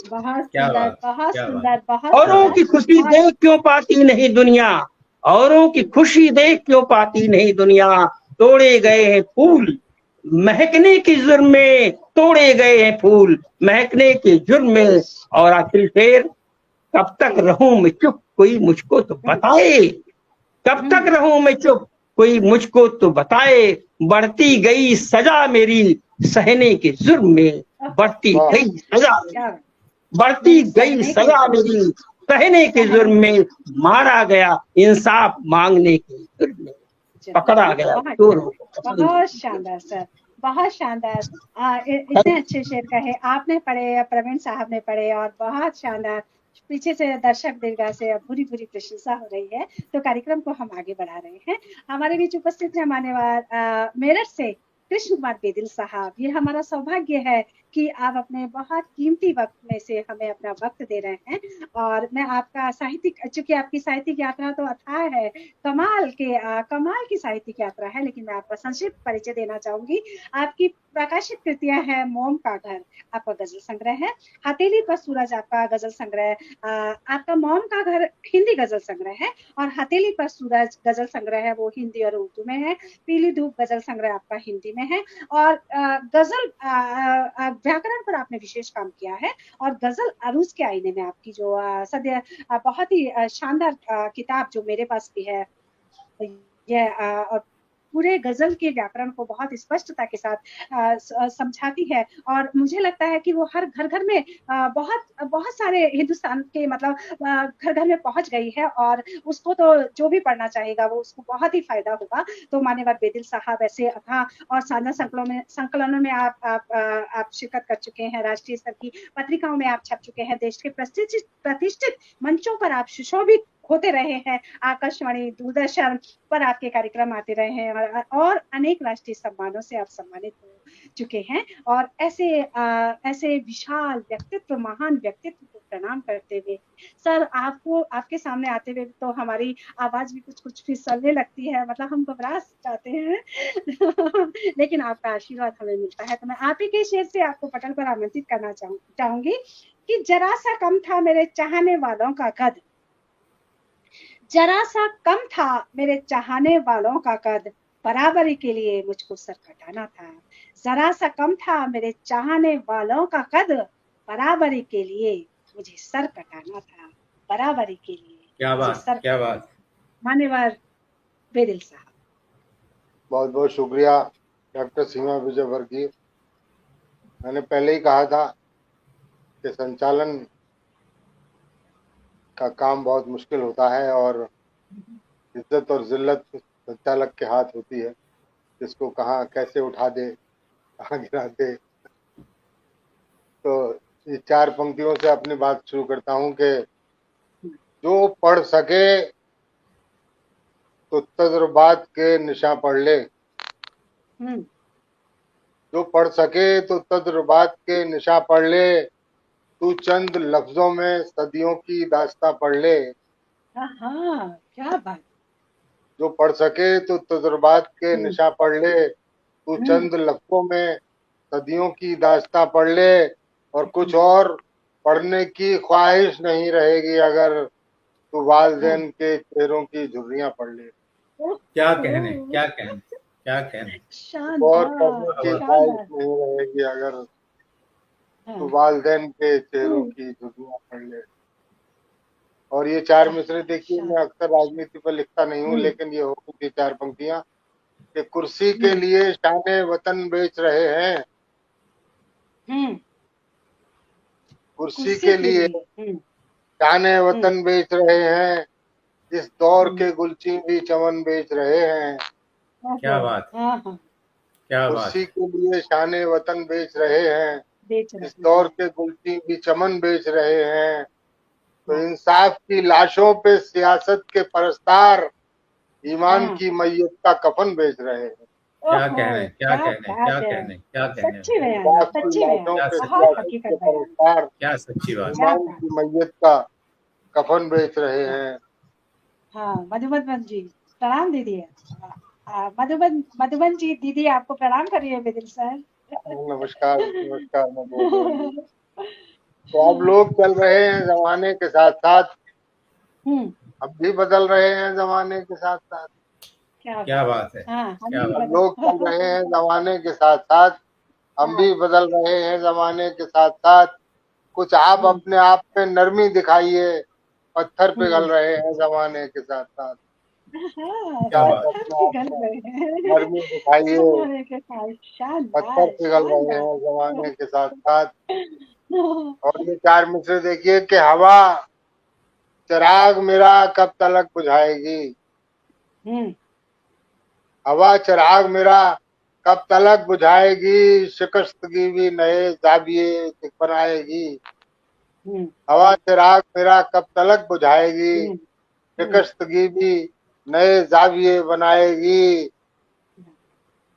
बहुत सुंदर, बहुत सुंदर, बहुत। औरों की खुशी देख क्यों पाती नहीं दुनिया, औरों की खुशी देख क्यों पाती नहीं दुनिया, तोड़े गए हैं फूल महकने की जुर्म में, तोड़े गए हैं फूल महकने के जुर्म में। और आखिरी शेर, कब तक रहूं मैं चुप कोई मुझको तो बताए, कब तक रहूं मैं चुप कोई मुझको तो बताए, बढ़ती गई सजा मेरी सहने के जुर्म में, बढ़ती गई सजा, बढ़ती गई सजा मेरी सहने के जुर्म में, मारा गया इंसाफ मांगने के जुर्म में, पकड़ा गया चोर। बहुत शानदार सर, बहुत शानदार। इतने अच्छे शेर कहे आपने पढ़े, प्रवीण साहब ने पढ़े, और बहुत शानदार। पीछे से दर्शक दीर्घा से पूरी पूरी प्रशंसा हो रही है, तो कार्यक्रम को हम आगे बढ़ा रहे हैं। हमारे बीच उपस्थित है मान्यवर मेरठ से कृष्ण कुमार बेदिल साहब। ये हमारा सौभाग्य है कि आप अपने बहुत कीमती वक्त में से हमें अपना वक्त दे रहे हैं, और मैं आपका साहित्यिक, चूंकि आपकी साहित्यिक यात्रा तो अथाह है, कमाल की साहित्यिक यात्रा है, लेकिन मैं आपका संक्षिप्त परिचय देना चाहूंगी। आपकी प्रकाशित कृतियां हैं मोम का घर आपका गजल संग्रह है, हथेली पर सूरज आपका गजल संग्रह, आपका मोम का घर हिंदी गजल संग्रह है, और हथेली पर सूरज गजल संग्रह है वो हिंदी और उर्दू में है, पीली धूप गजल संग्रह आपका हिंदी में है, और गजल व्याकरण पर आपने विशेष काम किया है, और गजल अरूज के आईने में आपकी जो सद्य बहुत ही शानदार किताब जो मेरे पास भी है, यह पूरे गजल के व्याकरण को बहुत स्पष्टता के साथ समझाती है, और मुझे लगता है कि वो हर घर घर में बहुत सारे हिंदुस्तान के मतलब घर घर में पहुंच गई है, और उसको तो जो भी पढ़ना चाहेगा वो उसको बहुत ही फायदा होगा। तो मान्यवर बेदिल साहब ऐसे अथाह और शानदार संकलनों में आप शिरकत कर चुके हैं, राष्ट्रीय स्तर की पत्रिकाओं में आप छप चुके हैं, देश के प्रतिष्ठित मंचों पर आप सुशोभित होते रहे हैं, आकाशवाणी दूरदर्शन पर आपके कार्यक्रम आते रहे हैं, और अनेक राष्ट्रीय सम्मानों से आप सम्मानित हो चुके हैं। और ऐसे विशाल व्यक्तित्व, महान व्यक्तित्व को प्रणाम करते हुए सर, आपके सामने आते हुए तो हमारी आवाज भी कुछ फिसलने लगती है, मतलब हम घबरा जाते हैं लेकिन आपका आशीर्वाद हमें मिलता है। तो मैं आप ही के शेर से आपको पटल पर आमंत्रित करना चाहूंगी कि जरा सा कम था मेरे चाहने वालों का कद, जरा सा कम था मेरे चाहने वालों का कद, बराबरी के लिए मुझको सर कटाना था, जरा सा कम था मेरे चाहने वालों का कद, बराबरी के लिए मुझे सर कटाना था, बराबरी के लिए। क्या बात, क्या बात। मान्यवर बेदिल साहब, बहुत बहुत शुक्रिया डॉक्टर सीमा विजय वर्गीय। मैंने पहले ही कहा था कि संचालन का काम बहुत मुश्किल होता है, और इज्जत और जिल्लत संचालक के हाथ होती है, जिसको कहाँ कैसे उठा दे, कहाँ गिरा दे। तो ये 4 पंक्तियों से अपनी बात शुरू करता हूँ कि जो पढ़ सके तो तजुर्बात के निशा पढ़ ले, जो पढ़ सके तो तजुर्बात के निशा पढ़ ले, तू चंद लफ्जों में सदियों की दास्तां पढ़ ले। क्या बात। जो पढ़ सके तो तजुर्बात के निशा पढ़ ले, तू चंद लफ्जों में सदियों की दास्तां पढ़ ले, और कुछ और पढ़ने की ख्वाहिश नहीं रहेगी अगर तू वालिदैन के चेहरों की झुर्रियां पढ़ ले। क्या कहने, क्या कहने, क्या कहने। और पढ़ने की ख्वाहिश नहीं रहेगी अगर तू वालिदैन के चेहरों की झुर्रियां पढ़ ले। और ये 4 मिसरे देखिए, मैं अक्सर राजनीति पर लिखता नहीं हूँ, लेकिन ये हो गई 4 पंक्तियां कि कुर्सी के लिए शाने वतन बेच रहे हैं, कुर्सी के लिए शाने वतन बेच रहे हैं, इस दौर के गुलची भी चमन बेच रहे हैं। क्या बात, कुर्सी के लिए शाने वतन बेच रहे हैं, इस दौर के गुलची भी चमन बेच रहे हैं। तो इंसाफ की लाशों पे सियासत के परस्तार ईमान की मैयत का कफन बेच रहे हैं। क्या कहने, क्या कहने, क्या कहने, क्या कहने, सच्ची बयान, सच्ची बयान, बहुत हकीकत बयान, क्या सच्ची बात, ईमान की मैयत का कफन बेच रहे हैं। हाँ मधुबन जी प्रणाम दीदी, मधुबन जी दीदी आपको प्रणाम कर रही है बिदिल सर। नमस्कार नमस्कार। तो अब लोग चल रहे हैं जमाने के साथ साथ, अब भी बदल रहे हैं जमाने के साथ साथ। क्या बात है। अब लोग चल रहे हैं जमाने के साथ साथ, हम भी बदल रहे हैं जमाने के साथ साथ। कुछ आप अपने आप पे नरमी दिखाइए, पत्थर पिघल रहे हैं जमाने के साथ साथ। क्या नरमी दिखाइए, पत्थर पिघल रहे हैं जमाने के साथ साथ। और ये 4 मिसरे देखिए कि हवा चिराग मेरा कब तलक बुझाएगी, हवा चिराग मेरा कब तलक बुझाएगी, शिकस्तगी भी नए जाविये बनाएगी। हवा चिराग मेरा कब तलक बुझाएगी, शिकस्तगी भी नए जाविये बनाएगी।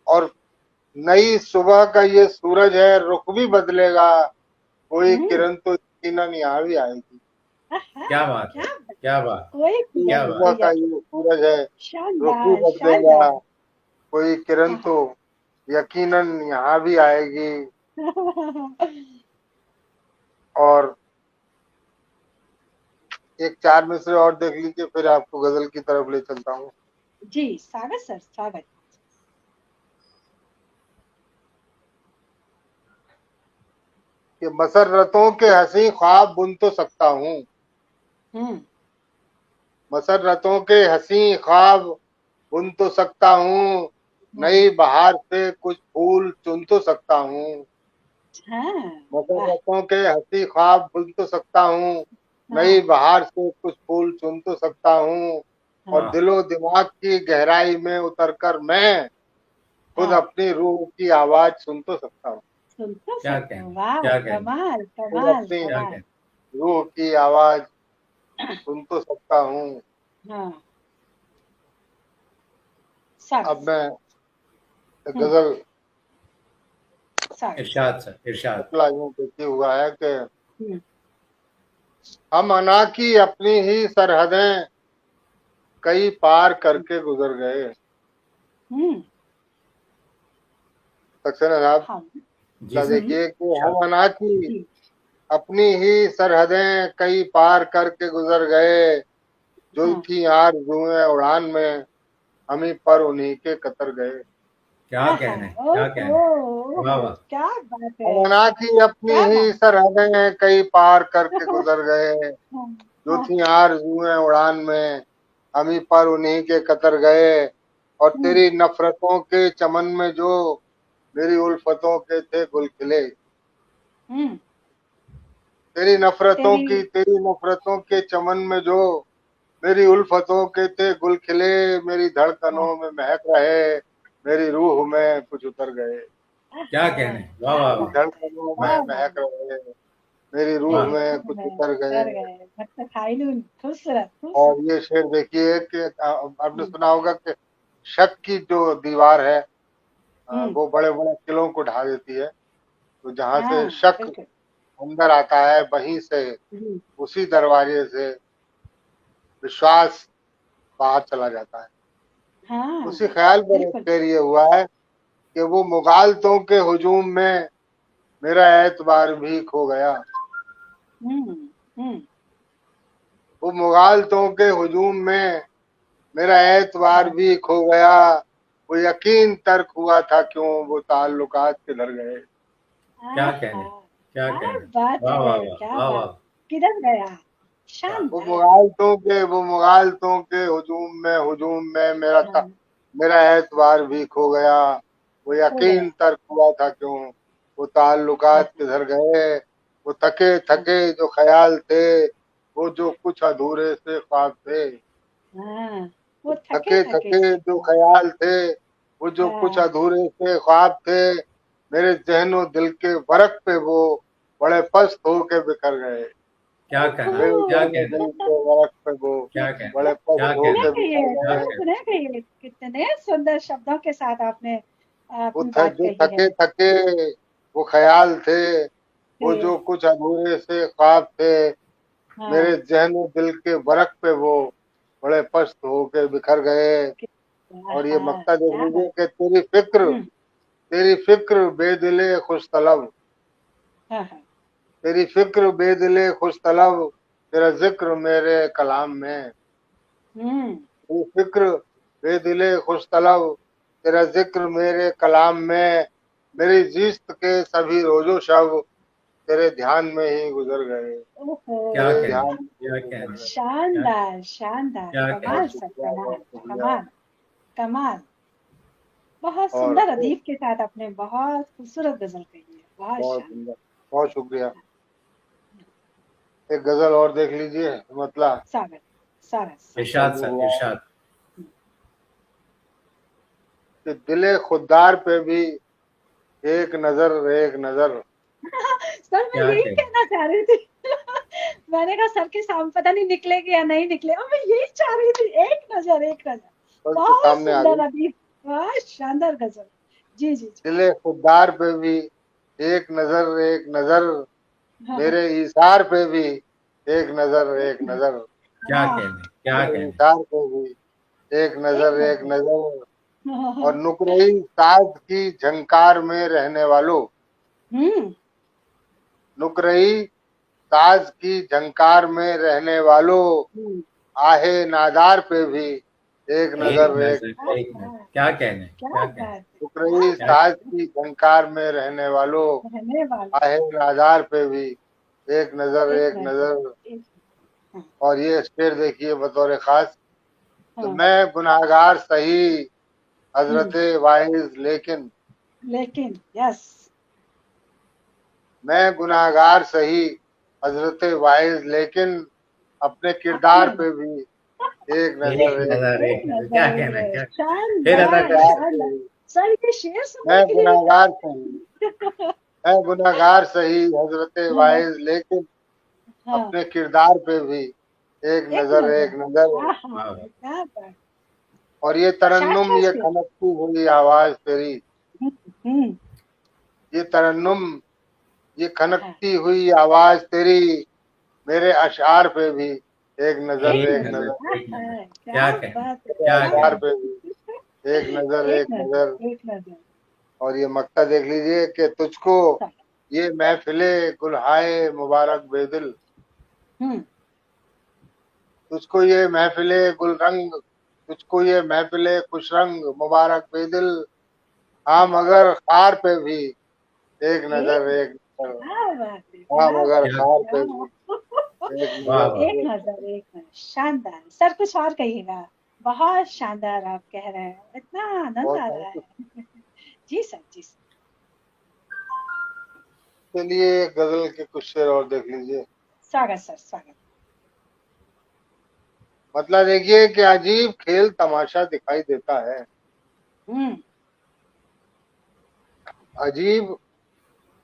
और नई सुबह का ये सूरज है, रुख भी बदलेगा, कोई किरण तो यकीनन यहाँ भी आएगी। क्या बात है, क्या बात, क्या सुबह का ये सूरज है, रुख भी बदलेगा, कोई किरण तो यकीनन यहाँ भी आएगी। और एक 4 मिसरे और देख लीजिए, फिर आपको गजल की तरफ ले चलता हूँ। जी स्वागत सर, स्वागत। कि मसर्रतों के हंसी ख्वाब बुन तो सकता हूँ, मसर्रतों के हंसी ख्वाब बुन तो सकता हूँ, नई बहार से कुछ फूल चुन तो सकता हूँ। मसर्रतों के हंसी ख्वाब बुन तो सकता हूँ, नई बहार से कुछ फूल चुन तो सकता हूँ। और दिलो दिमाग की गहराई में उतरकर मैं खुद अपनी रूह की आवाज सुन तो सकता हूँ। क्या कमाल, अपनी रूह की आवाज सुन तो सकता हूँ। अब मैं गजल इरशाद सर, इरशाद देखिए हुआ है कि हम अना की अपनी ही सरहदें कई पार करके गुजर गए। सक्सेना साहब देखिए कि हम अना की अपनी ही सरहदें कई पार करके गुजर गए, जो थी आरज़ूएं उड़ान में हमी पर उन्हीं के कतर गए। क्या कहने, क्या कहने, वाह वाह, क्या बात है। हम अना की अपनी ही सरहदें कई पार करके गुजर गए, जो थी आरज़ूएं उड़ान में हमी पर उन्हीं के कतर गए। और तेरी नफरतों के चमन में जो मेरी उल्फतों के थे गुल खिले, तेरी नफरतों के चमन में जो मेरी उल्फतों के थे गुल खिले, मेरी धड़कनों में महक रहे, मेरी रूह में कुछ उतर गए। क्या कहने, वाह वाह, धड़कनों में महक रहे, मेरी रूह में कुछ उतर गए। और ये शेर देखिए कि आपने सुना होगा कि शक की जो दीवार है वो बड़े बड़े किलों को ढा देती है, तो जहाँ से शक अंदर आता है वहीं से, उसी दरवाजे से विश्वास बाहर चला जाता है। उसी ख्याल पर शेर ये हुआ है कि वो मुगालतों के हुजूम में मेरा एतबार भी खो गया, वो मुगालतों के हुजूम में मेरा एतबार भी खो गया, वो यकीन तर्क हुआ था क्यों वो ताल्लुकात किधर गए। क्या कहने, क्या कहने, वाह वाह, वाह वाह, किधर गया। वो मुगालतों के हुजूम में मेरा एतबार भी खो गया, वो यकीन तर्क हुआ था क्यों वो ताल्लुकात किधर गए। वो थके थके जो ख्याल थे, वो जो कुछ अधूरे से ख्वाब थे, वो थके थके जो ख्याल थे, वो जो कुछ अधूरे से ख्वाब थे मेरे जहनो दिल के वरक पे वो बड़े पस्त होके बिखर गए। क्या कहना, क्या कहना, दिल के वरक पे वो क्या कहना, बड़े पस्त होके बिखर गए। कितने सुंदर शब्दों के साथ आपने अपनी बात जो कही है। थके थके वो ख्याल थे, वो जो कुछ अधूरे से ख्वाब थे मेरे जहनो दिल के वरक पे वो बड़े पस्त होके बिखर गए। और ये मक्ता देख लीजिए कि तेरी फिक्र बेदिले खुश तलब, तेरी फिक्र बेदिले खुश तलब, तेरा जिक्र मेरे कलाम में, तेरी फिक्र बेदिले खुश तलब, तेरा जिक्र मेरे कलाम में, मेरी जीस्त के सभी रोजो शब तेरे ध्यान में ही गुजर गए। क्या कहना, शानदार शानदार, कमाल सर, कमाल कमाल। बहुत सुंदर अदीब के साथ आपने बहुत खूबसूरत गजल कही है। बहुत सुंदर, बहुत शुक्रिया। एक गजल और देख लीजिए, मतलब इरशाद सर, इरशाद। दिले खुद्दार पे भी एक नजर, एक नजर। सर मैं यही कहना चाह रही थी। मैंने कहा सर के सामने पता नहीं निकलेगी या नहीं निकले, और मैं यही चाह रही थी, एक नजर, एक नजर। बहुत सुंदर अदीब, बहुत शानदार गजल। जी जी। दिले खुद्दार पे भी एक नजर, एक नजर, मेरे इशार पे भी एक नजर, एक नजर। क्या कहने, क्या कहने, इशार पे भी एक नजर, एक नजर। और नुकरई साज की झंकार में रहने वालों, नुकरई साज की झंकार में रहने वालों, आहे नादार पे भी एक नजर, एक क्या कहने, क्या कहने। नुकरई साज की झंकार में रहने वालों, आहे नादार पे भी एक नजर, एक नजर। और ये शेर देखिए बतौर खास, तो मैं गुनाहगार सही हजरत वाइज लेकिन, यस, मैं गुनाहगार सही हजरत वाइज लेकिन अपने किरदार पे भी एक नजर, एक नजर। क्या कहना है, सर ये शेर मैं गुनाहगार सही, मैं गुनाहगार सही हजरत वाइज लेकिन अपने किरदार पे भी एक नजर, एक नजर। और ये तरन्नुम, ये खनकती हुई आवाज तेरी, ये तरन्नुम, ये खनकती हुई आवाज तेरी, मेरे अशार पे भी एक नजर, एक नजर। क्या अशार पे भी एक नजर, एक नजर। और ये मक्ता देख लीजिए कि तुझको ये महफिले गुलहाए मुबारक बेदिल, तुझको ये महफिले गुलरंग, तुझको ये महफिले खुशरंग मुबारक बेदिल, हाँ मगर खार पे भी एक नजर, एक नजर। हाँ मगर खार पे भी एक नजर, एक नजर। शानदार सर, कुछ और कहिएगा। बहुत शानदार आप कह रहे हैं, इतना आनंद आ रहा है। जी सर, जी सर। चलिए गजल के कुछ शेर और देख लीजिए। स्वागत सर, स्वागत। मतलब देखिए कि अजीब खेल तमाशा दिखाई देता है, अजीब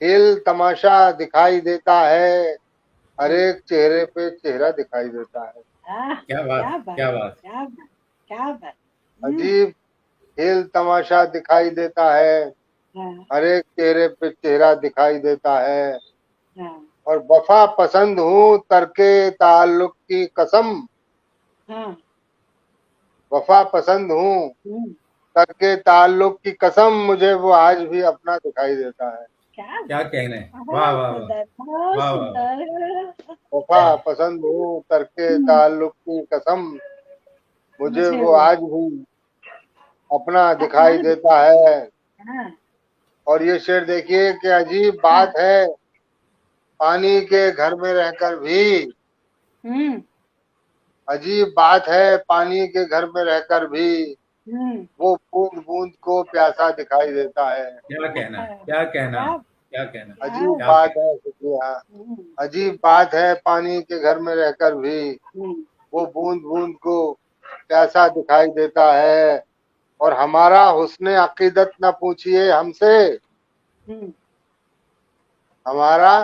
खेल तमाशा दिखाई देता है, हर एक चेहरे पे चेहरा दिखाई देता है। क्या बात, क्या बात, क्या बात। अजीब खेल तमाशा दिखाई देता है, हर एक चेहरे पे चेहरा दिखाई देता है। और वफा पसंद हूँ तरके ताल्लुक की कसम, वफा पसंद हूँ तरके ताल्लुक की कसम, मुझे वो आज भी अपना दिखाई देता है। क्या कहने, वाह वाह वाह, वफा पसंद हूँ तरके ताल्लुक की कसम, मुझे वो आज भी अपना दिखाई देता है। और ये शेर देखिए कि अजीब बात है, पानी के घर में रहकर भी, अजीब बात है पानी के घर में रहकर भी, वो बूंद बूंद को प्यासा दिखाई देता है। क्या कहना, क्या कहना, क्या कहना। अजीब बात है, शुक्रिया। अजीब बात है पानी के घर में रहकर भी, वो बूंद बूंद को प्यासा दिखाई देता है। और हमारा हुस्ने अकीदत न पूछिए हमसे, हमारा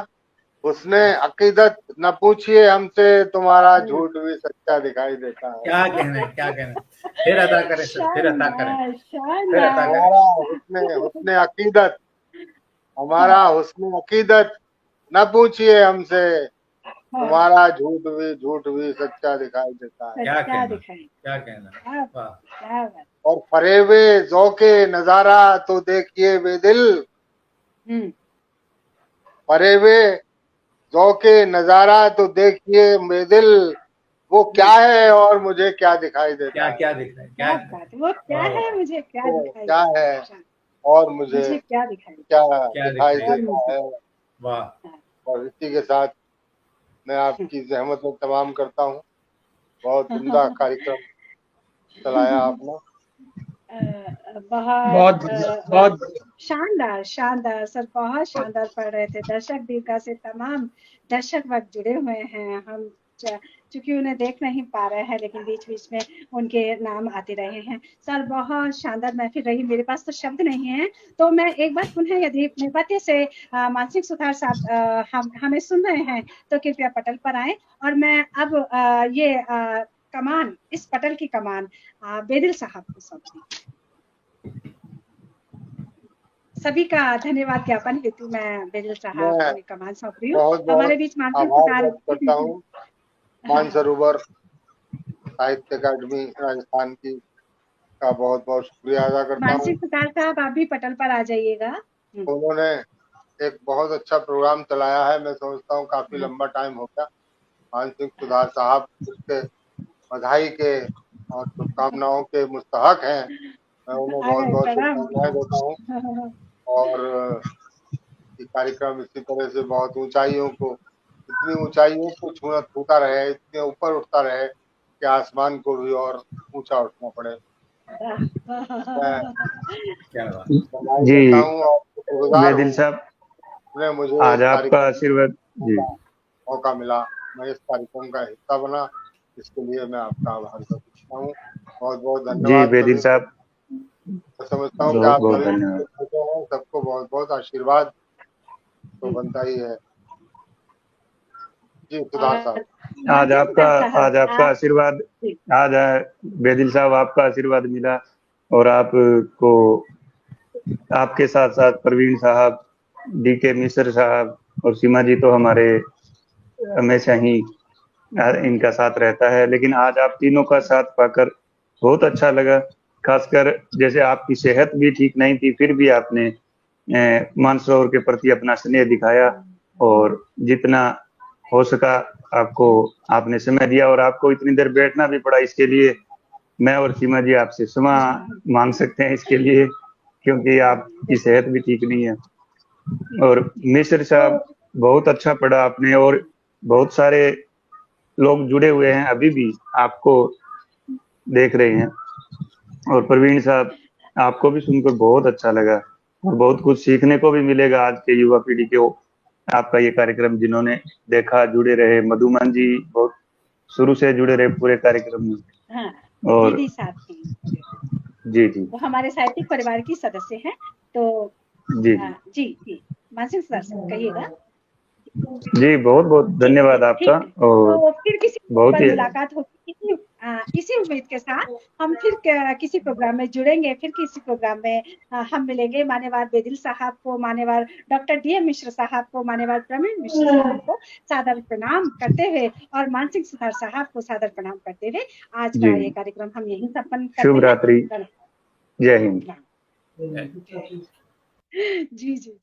हुस्ने अकीदत न पूछिए हमसे, तुम्हारा झूठ भी सच्चा दिखाई देता है। क्या कहना है, क्या कहना है, फिर अदा करें सर, फिर अदा करें, फिर अदा करें। हमारा हुस्ने अकीदत, हमारा हुस्ने अकीदत न पूछिए हमसे, तुम्हारा झूठ भी सच्चा दिखाई देता है। क्या कहना, क्या कहना, वाह। और फरेबे ज़ौक़े नजारा तो देखिए बेदिल, फरेबे ज़ौक़े नजारा तो देखिए बेदिल, वो क्या है और मुझे क्या दिखाई देता है। क्या दिख रहा है, वो क्या है, मुझे क्या दिखाई, क्या है और मुझे क्या दिखाई देता है। वाह। और इसी के साथ मैं आपकी ज़हमत में तमाम करता हूँ। बहुत उम्दा कार्यक्रम चलाया आपने, बहुत शानदार शानदार सर, बहुत शानदार पढ़ रहे थे। दर्शक दीर्घा से तमाम दर्शक वर्ग जुड़े हुए हैं। हम चूंकि उन्हें देख नहीं पा रहे हैं, लेकिन बीच बीच में उनके नाम आते रहे हैं। सर बहुत शानदार महफिल रही, मेरे पास तो शब्द नहीं है। तो मैं एक बार पुनः, यदि निर्वात्य से मानसिक सुधार साहब हमें सुन रहे हैं तो कृपया पटल पर आए। और मैं अब ये कमान, इस पटल की कमान बेदिल साहब को सौंपती। सभी का धन्यवाद ज्ञापन हेतु मैं बेदिल साहब को कमान सौंप रही हूँ। हमारे बीच मानसिक सुधार करता हूँ मानसरोवर साहित्य अकादमी राजस्थान की का बहुत बहुत शुक्रिया अदा करता हूँ। मानसिक सुधार साहब आप भी पटल पर आ जाइएगा। उन्होंने एक बहुत अच्छा प्रोग्राम चलाया है। मैं समझता हूँ काफी लंबा टाइम हो गया। मानसिक सुधार साहब उसके बधाई के और शुभकामनाओं के मुस्तहक हैं। मैं उन्हें बहुत बहुत शुभकामनाएं देता हूँ। और ये कार्यक्रम इसी तरह से बहुत ऊंचाइयों को, इतनी ऊंचाइयों को छूता रहे, इतने ऊपर उठता रहे कि आसमान को भी और ऊंचा उठना पड़े। जी बेदिल साहब, मुझे आज आपका आशीर्वाद जी मौका मिला, मैं इस कार्यक्रम का हिस्सा बना, इसके लिए मैं आपका आभार करता हूँ। बहुत बहुत धन्यवाद। जी बेदिल साहब, मैं समझता हूँ कि आप सबको बहुत बहुत आशीर्वाद तो बनता ही है। जी सुधार साहब, आज आपका आशीर्वाद, आज बेदिल साहब आपका आशीर्वाद मिला। और आपको, आपके साथ साथ प्रवीण साहब, DK मिश्र साहब और सीमा जी तो हमारे हमेशा ही इनका साथ रहता है। लेकिन आज आप तीनों का साथ पाकर बहुत अच्छा लगा। खासकर जैसे आपकी सेहत भी ठीक नहीं थी, फिर भी आपने मानसरोवर के प्रति अपना स्नेह दिखाया और जितना हो सका आपको आपने समय दिया। और आपको इतनी देर बैठना भी पड़ा, इसके लिए मैं और सीमा जी आपसे क्षमा मांग सकते हैं इसके लिए, क्योंकि आपकी सेहत भी ठीक नहीं है। और मिश्र साहब बहुत अच्छा पढ़ा आपने, और बहुत सारे लोग जुड़े हुए हैं अभी भी आपको देख रहे हैं। और प्रवीण साहब, आपको भी सुनकर बहुत अच्छा लगा और बहुत कुछ सीखने को भी मिलेगा आज के युवा पीढ़ी को। आपका ये कार्यक्रम जिन्होंने देखा, जुड़े रहे। मधुमान जी बहुत शुरू से जुड़े रहे पूरे कार्यक्रम में। हाँ, और दीदी साथ जी वो हमारे साहित्यिक परिवार की सदस्य हैं। तो जी मानसिक सर कहिएगा। जी बहुत बहुत धन्यवाद आपका। और तो फिर किसी बहुत ही मुलाकात होगी इसी उम्मीद के साथ। हम फिर किसी प्रोग्राम में जुड़ेंगे, फिर किसी प्रोग्राम में हम मिलेंगे। मान्यवर बेदिल साहब को, मान्यवर डॉक्टर DM मिश्र साहब को, मान्यवर प्रवीण मिश्र साहब को सादर प्रणाम करते हुए और मानसिक सुधार साहब को सादर प्रणाम करते हुए आज का ये कार्यक्रम हम यहीं संपन्न करते हैं। शुभ रात्रि, जय हिंद। जी।